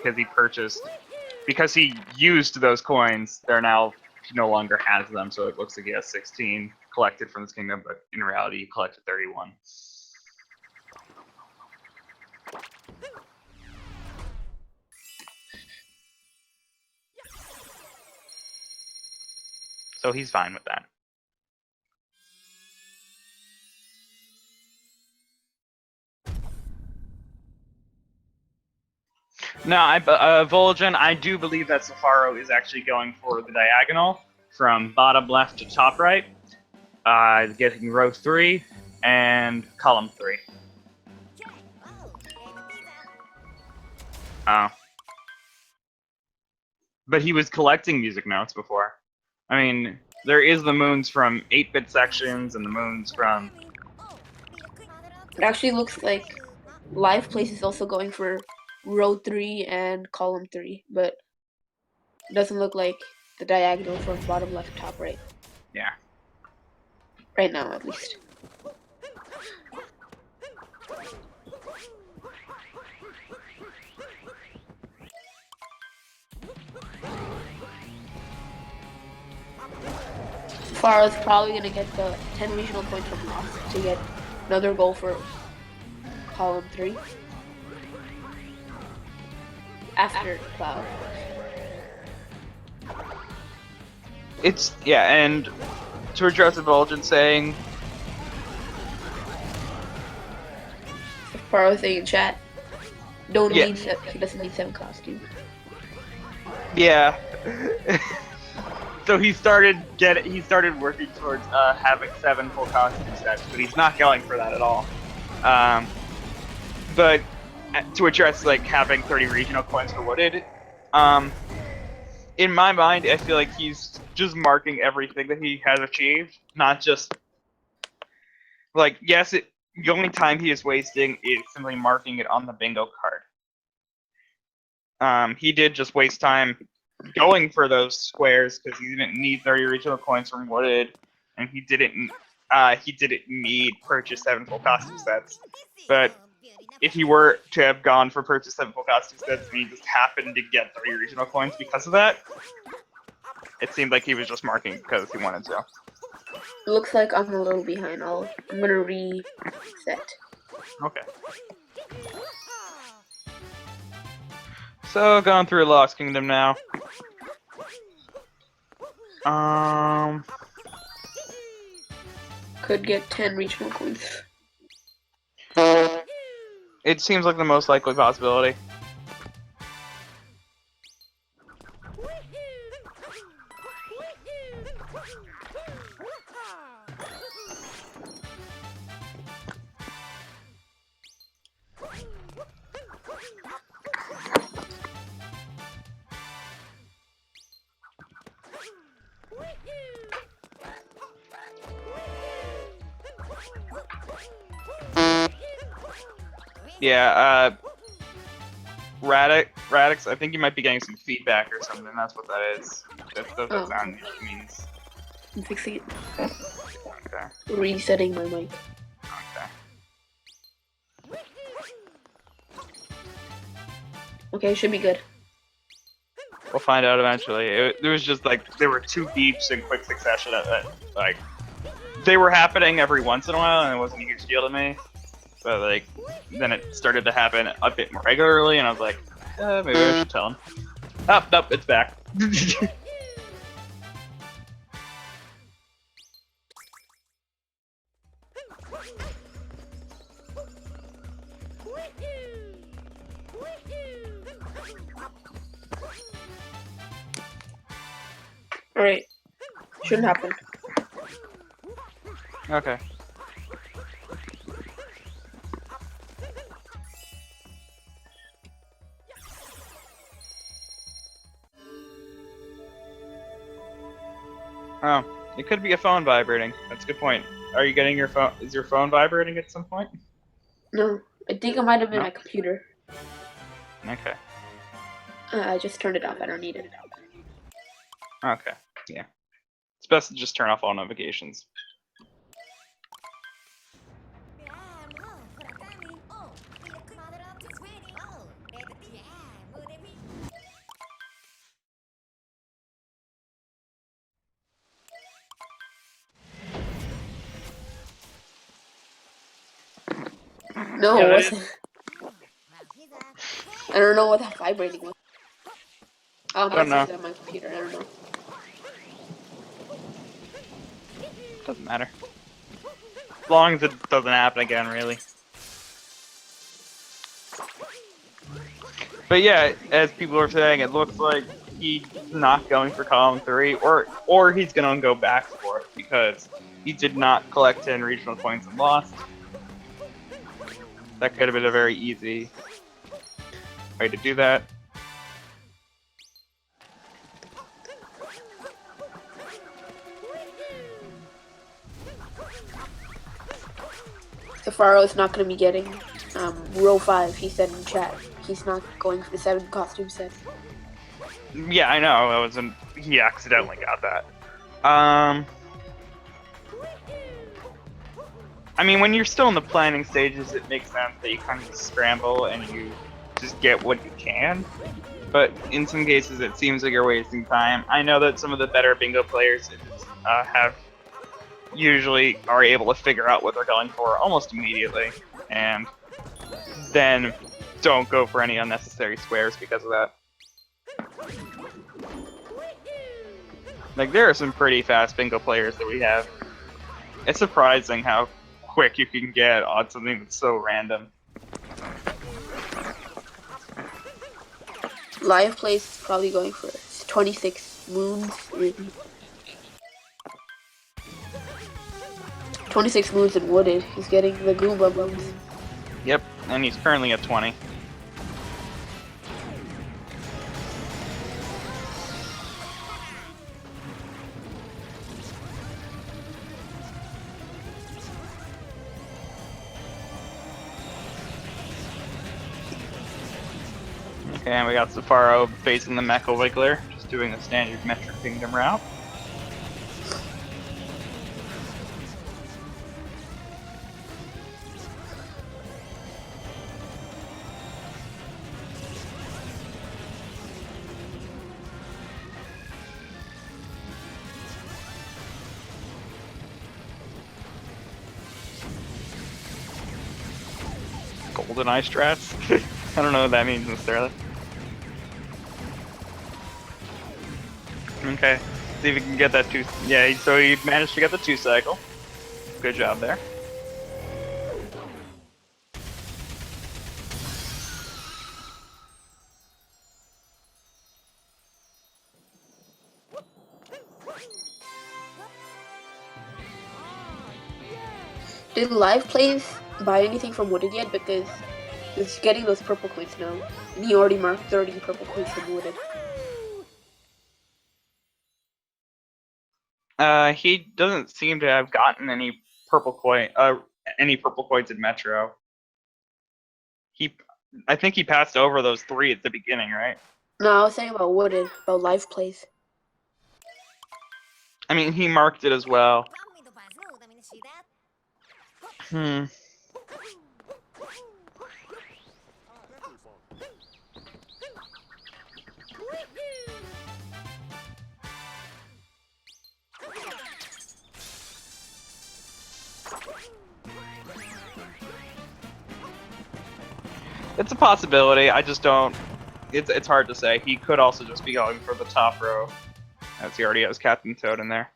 because he used those coins, he no longer has them. So it looks like he has 16 collected from this kingdom, but in reality, he collected 31. So he's fine with that. No, Vol'jin, I do believe that Sefaro is actually going for the diagonal from bottom left to top right, getting row 3 and column 3. Oh. But he was collecting music notes before. I mean, there is the moons from 8-bit sections and the moons from... It actually looks like livPlays is also going for row 3 and column 3, but it doesn't look like the diagonal from bottom left, top right. Yeah. Right now, at least. Sefaro is probably going to get the 10 regional points from Lost to get another goal for column 3. After Cloud. It's, yeah, and to address Divulgent saying... Sefaro saying in chat, don't Yeah. need, he doesn't need 7 costumes. Yeah. So he started working towards having 7 full costume sets, but he's not going for that at all. But to address like having 30 regional coins for Wooded, in my mind, I feel like he's just marking everything that he has achieved, not just like yes, the only time he is wasting is simply marking it on the bingo card. He did just waste time going for those squares because he didn't need 30 regional coins from Wooded, and he didn't need purchase 7 full costume sets. But if he were to have gone for purchase 7 full costume sets and he just happened to get 30 regional coins because of that, it seemed like he was just marking because he wanted to. It looks like I'm a little behind. I'm gonna reset. Okay. So going through Lost Kingdom now. Could get 10 regional coins. It seems like the most likely possibility. Yeah, Radix, I think you might be getting some feedback or something. That's what that is. That's what that sound means. I'm fixing it. Okay. Resetting my mic. Okay. Okay, should be good. We'll find out eventually. It was just like there were 2 beeps in quick succession. Like they were happening every once in a while, and it wasn't a huge deal to me. But like then it started to happen a bit more regularly, and I was like, maybe I should tell him. Oh, nope, it's back. Alright. Shouldn't happen. Okay. Oh, it could be a phone vibrating. That's a good point. Are you getting your phone? Is your phone vibrating at some point? No, I think it might have been my computer. Okay. I just turned it off. I don't need it. Okay. Yeah. It's best to just turn off all notifications. No, Yeah, it wasn't. I don't know what that vibrating was. I don't know. on my computer. I don't know. Doesn't matter. As long as it doesn't happen again, really. But yeah, as people are saying, it looks like he's not going for column 3, or he's gonna go back for it because he did not collect 10 regional points and lost. That could have been a very easy way to do that. Sefaro is not going to be getting row 5, he said in chat. He's not going for the 7 costume set. Yeah, I know. He accidentally got that. I mean, when you're still in the planning stages, it makes sense that you kind of just scramble and you just get what you can. But in some cases, it seems like you're wasting time. I know that some of the better bingo players usually are able to figure out what they're going for almost immediately, and then don't go for any unnecessary squares because of that. Like, there are some pretty fast bingo players that we have. It's surprising how quick you can get on something that's so random. Live Plays is probably going for 26 moons, maybe. 26 moons and wooded. He's getting the Goomba moons. Yep, and he's currently at 20. Okay, and we got Sefaro facing the Mecha Wiggler, just doing the standard Metric Kingdom route. Golden Eye strats? I don't know what that means necessarily. Okay, see if we can get that 2. Yeah, so he managed to get the 2 cycle. Good job there. Did Live Plays buy anything from Wooded yet? Because he's getting those purple coins now. And he already marked 30 purple coins from Wooded. He doesn't seem to have gotten any purple coins in Metro. I think he passed over those 3 at the beginning, right? No, I was saying about Wooded, about Live Plays. I mean, he marked it as well. It's a possibility. I just don't. It's hard to say. He could also just be going for the top row, as he already has Captain Toad in there.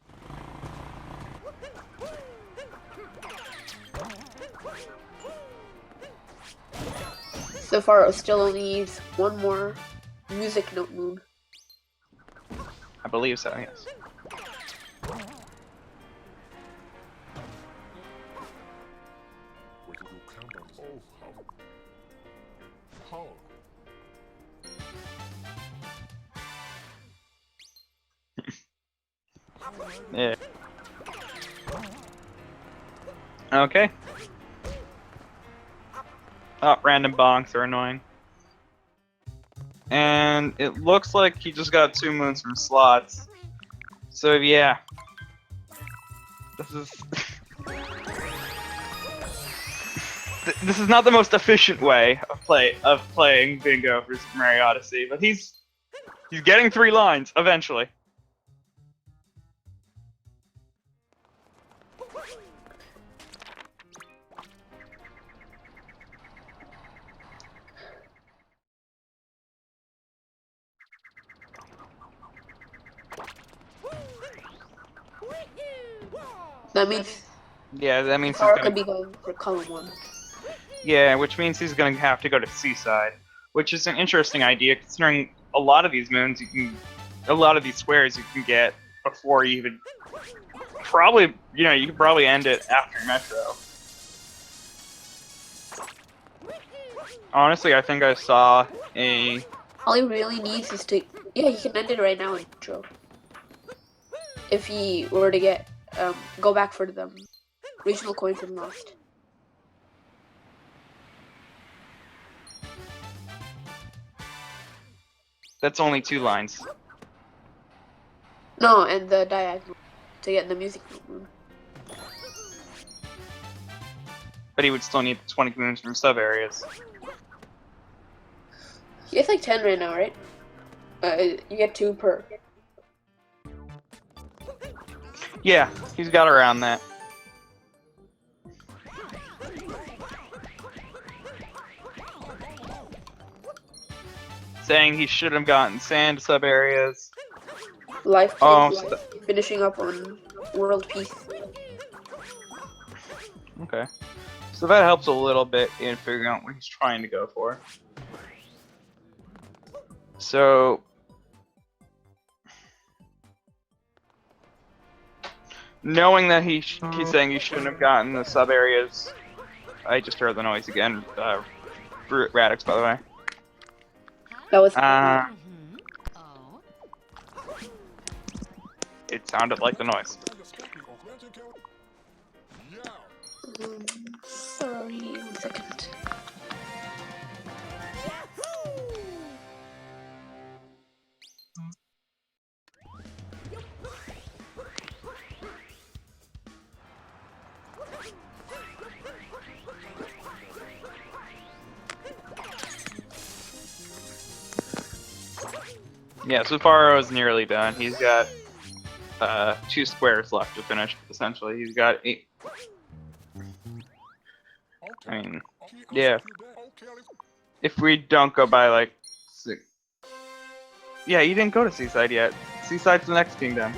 Sefaro still only needs one more music note moon. I believe so, yes. Yeah. Okay. Oh, random bonks are annoying. And it looks like he just got 2 moons from slots. So yeah. This is this is not the most efficient way of playing bingo for Super Mario Odyssey, but he's getting 3 lines eventually. That means Yeah, that means he's Sefaro gonna. could be going for column 1. Yeah, which means he's gonna have to go to Seaside, which is an interesting idea considering a lot of these moons a lot of these squares you can get before you even probably, you can probably end it after Metro. Honestly, I think I saw a. All he really needs is to... Yeah, he can end it right now in Metro. If he were to get... go back for the regional coins and lost. That's only 2 lines. No, and the diagonal to get the music note moon. But he would still need 20 moons from sub areas. He gets like 10 right now, right? You get 2 per. Yeah, he's got around that. Saying he should have gotten sand sub areas. Life Oh, plays, finishing up on world peace. okay. So that helps a little bit in figuring out what he's trying to go for. So knowing that he's saying he shouldn't have gotten the sub areas. I just heard the noise again. Radix, by the way. That was. It sounded like the noise. Sorry, 1 second. Yeah, Sefaro is nearly done. He's got 2 squares left to finish, essentially. He's got 8. I mean, yeah. If we don't go by, like, 6. Yeah, you didn't go to Seaside yet. Seaside's the next kingdom.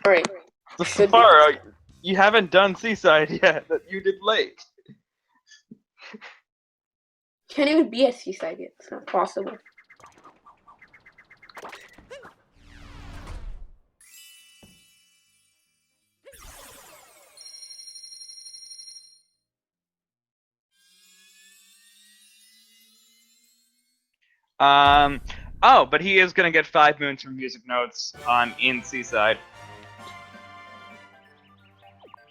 Alright. So Sefaro, you haven't done Seaside yet. You did Lake. Can't even be at Seaside yet. It's not possible. Oh, but he is gonna get 5 moons from music notes in Seaside.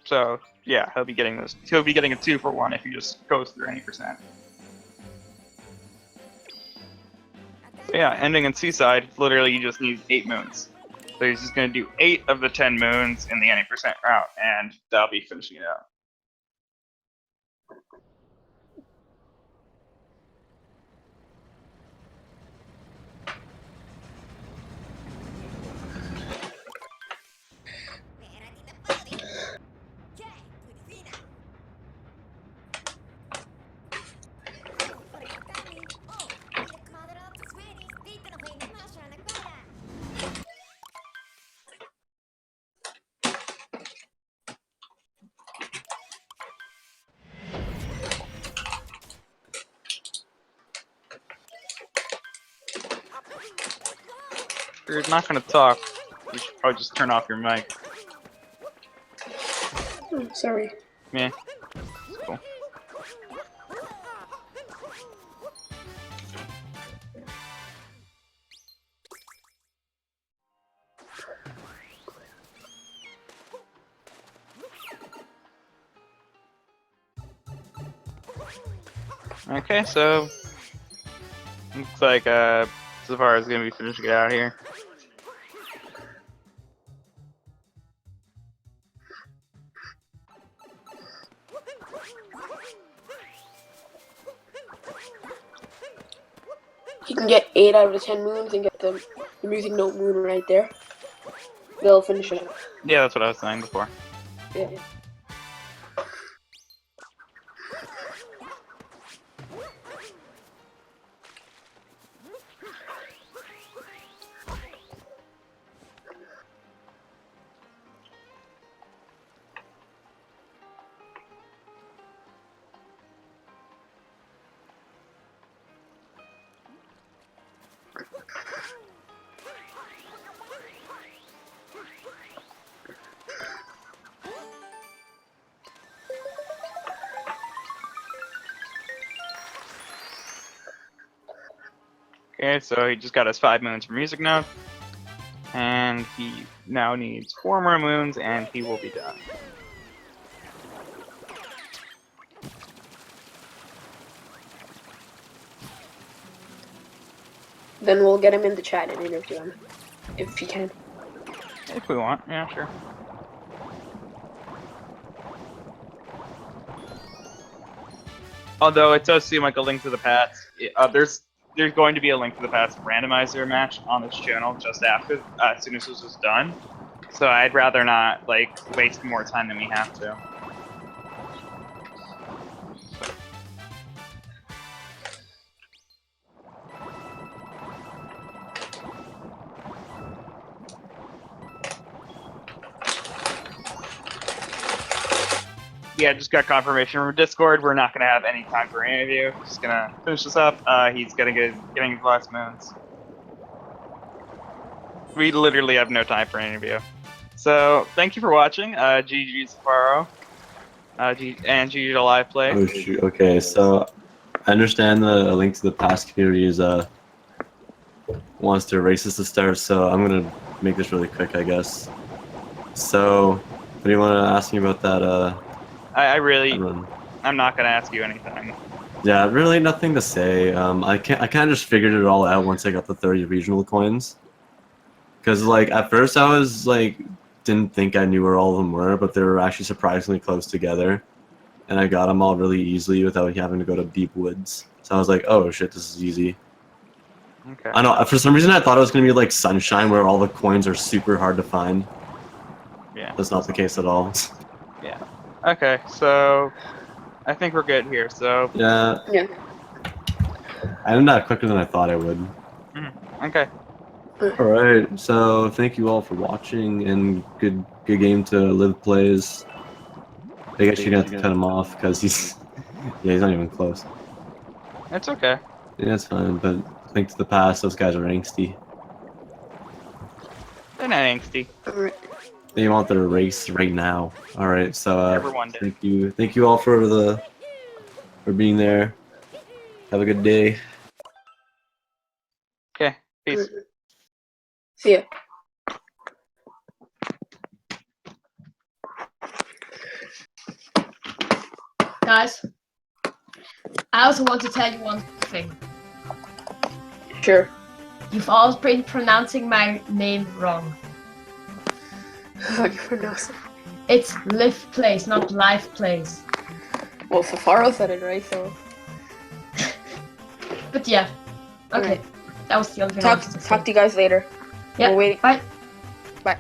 So yeah, he'll be getting this. He'll be getting a 2-for-1 if he just goes through any percent. So yeah, ending in Seaside, literally you just need 8 moons. So he's just gonna do 8 of the 10 moons in the any percent route, and that'll be finishing it out. If you're not gonna talk, you should probably just turn off your mic. Oh, sorry. Yeah. Cool. Okay, so looks like Sefaro is gonna be finishing it out here. He can get 8 out of the 10 moons and get the music note moon right there. They'll finish it. Yeah, that's what I was saying before. Yeah. Okay, so he just got his 5 moons for music note, and he now needs 4 more moons, and he will be done. Then we'll get him in the chat and interview him, if he can. If we want, yeah, sure. Although it does seem like a Link to the Past. There's going to be a Link to the Past randomizer match on this channel just after, as soon as this is done. So I'd rather not like waste more time than we have to. Yeah, just got confirmation from Discord. We're not gonna have any time for an interview. Just gonna finish this up. He's getting his last moons. We literally have no time for an interview. So thank you for watching. GG Sefaro. And GG to livPlay. Oh shoot. Okay, so I understand the Link to the Past community is wants to race us to start, so I'm gonna make this really quick, I guess. So, what do you want to ask me about that? I'm not gonna ask you anything. Yeah, really nothing to say. I kind of just figured it all out once I got the 30 regional coins. Cause like at first I was like didn't think I knew where all of them were, but they were actually surprisingly close together, and I got them all really easily without having to go to deep woods. So I was like, oh shit, this is easy. Okay. I know, for some reason I thought it was gonna be like Sunshine where all the coins are super hard to find. Yeah. That's not the case at all. Yeah. Okay, so I think we're good here. So Yeah. Yeah. I ended that quicker than I thought I would. okay. Alright, so thank you all for watching, and good game to livPlays. I guess you're gonna have to cut him off because he's yeah, he's not even close. It's okay. Yeah, it's fine, but Link to the Past, those guys are angsty. They're not angsty. Alright. They want their race right now. Alright, so Everyone did. thank you all for being there. Have a good day. Okay. Peace. See ya. Guys, I also want to tell you one thing. Sure. You've all been pronouncing my name wrong. How do you pronounce it? It's livPlays, not livPlays. Well, Sefaro said it right, so. But yeah. Okay. Alright. That was the only thing I wanted to say. Talk to you guys later. Yeah. We're waiting. Bye. Bye.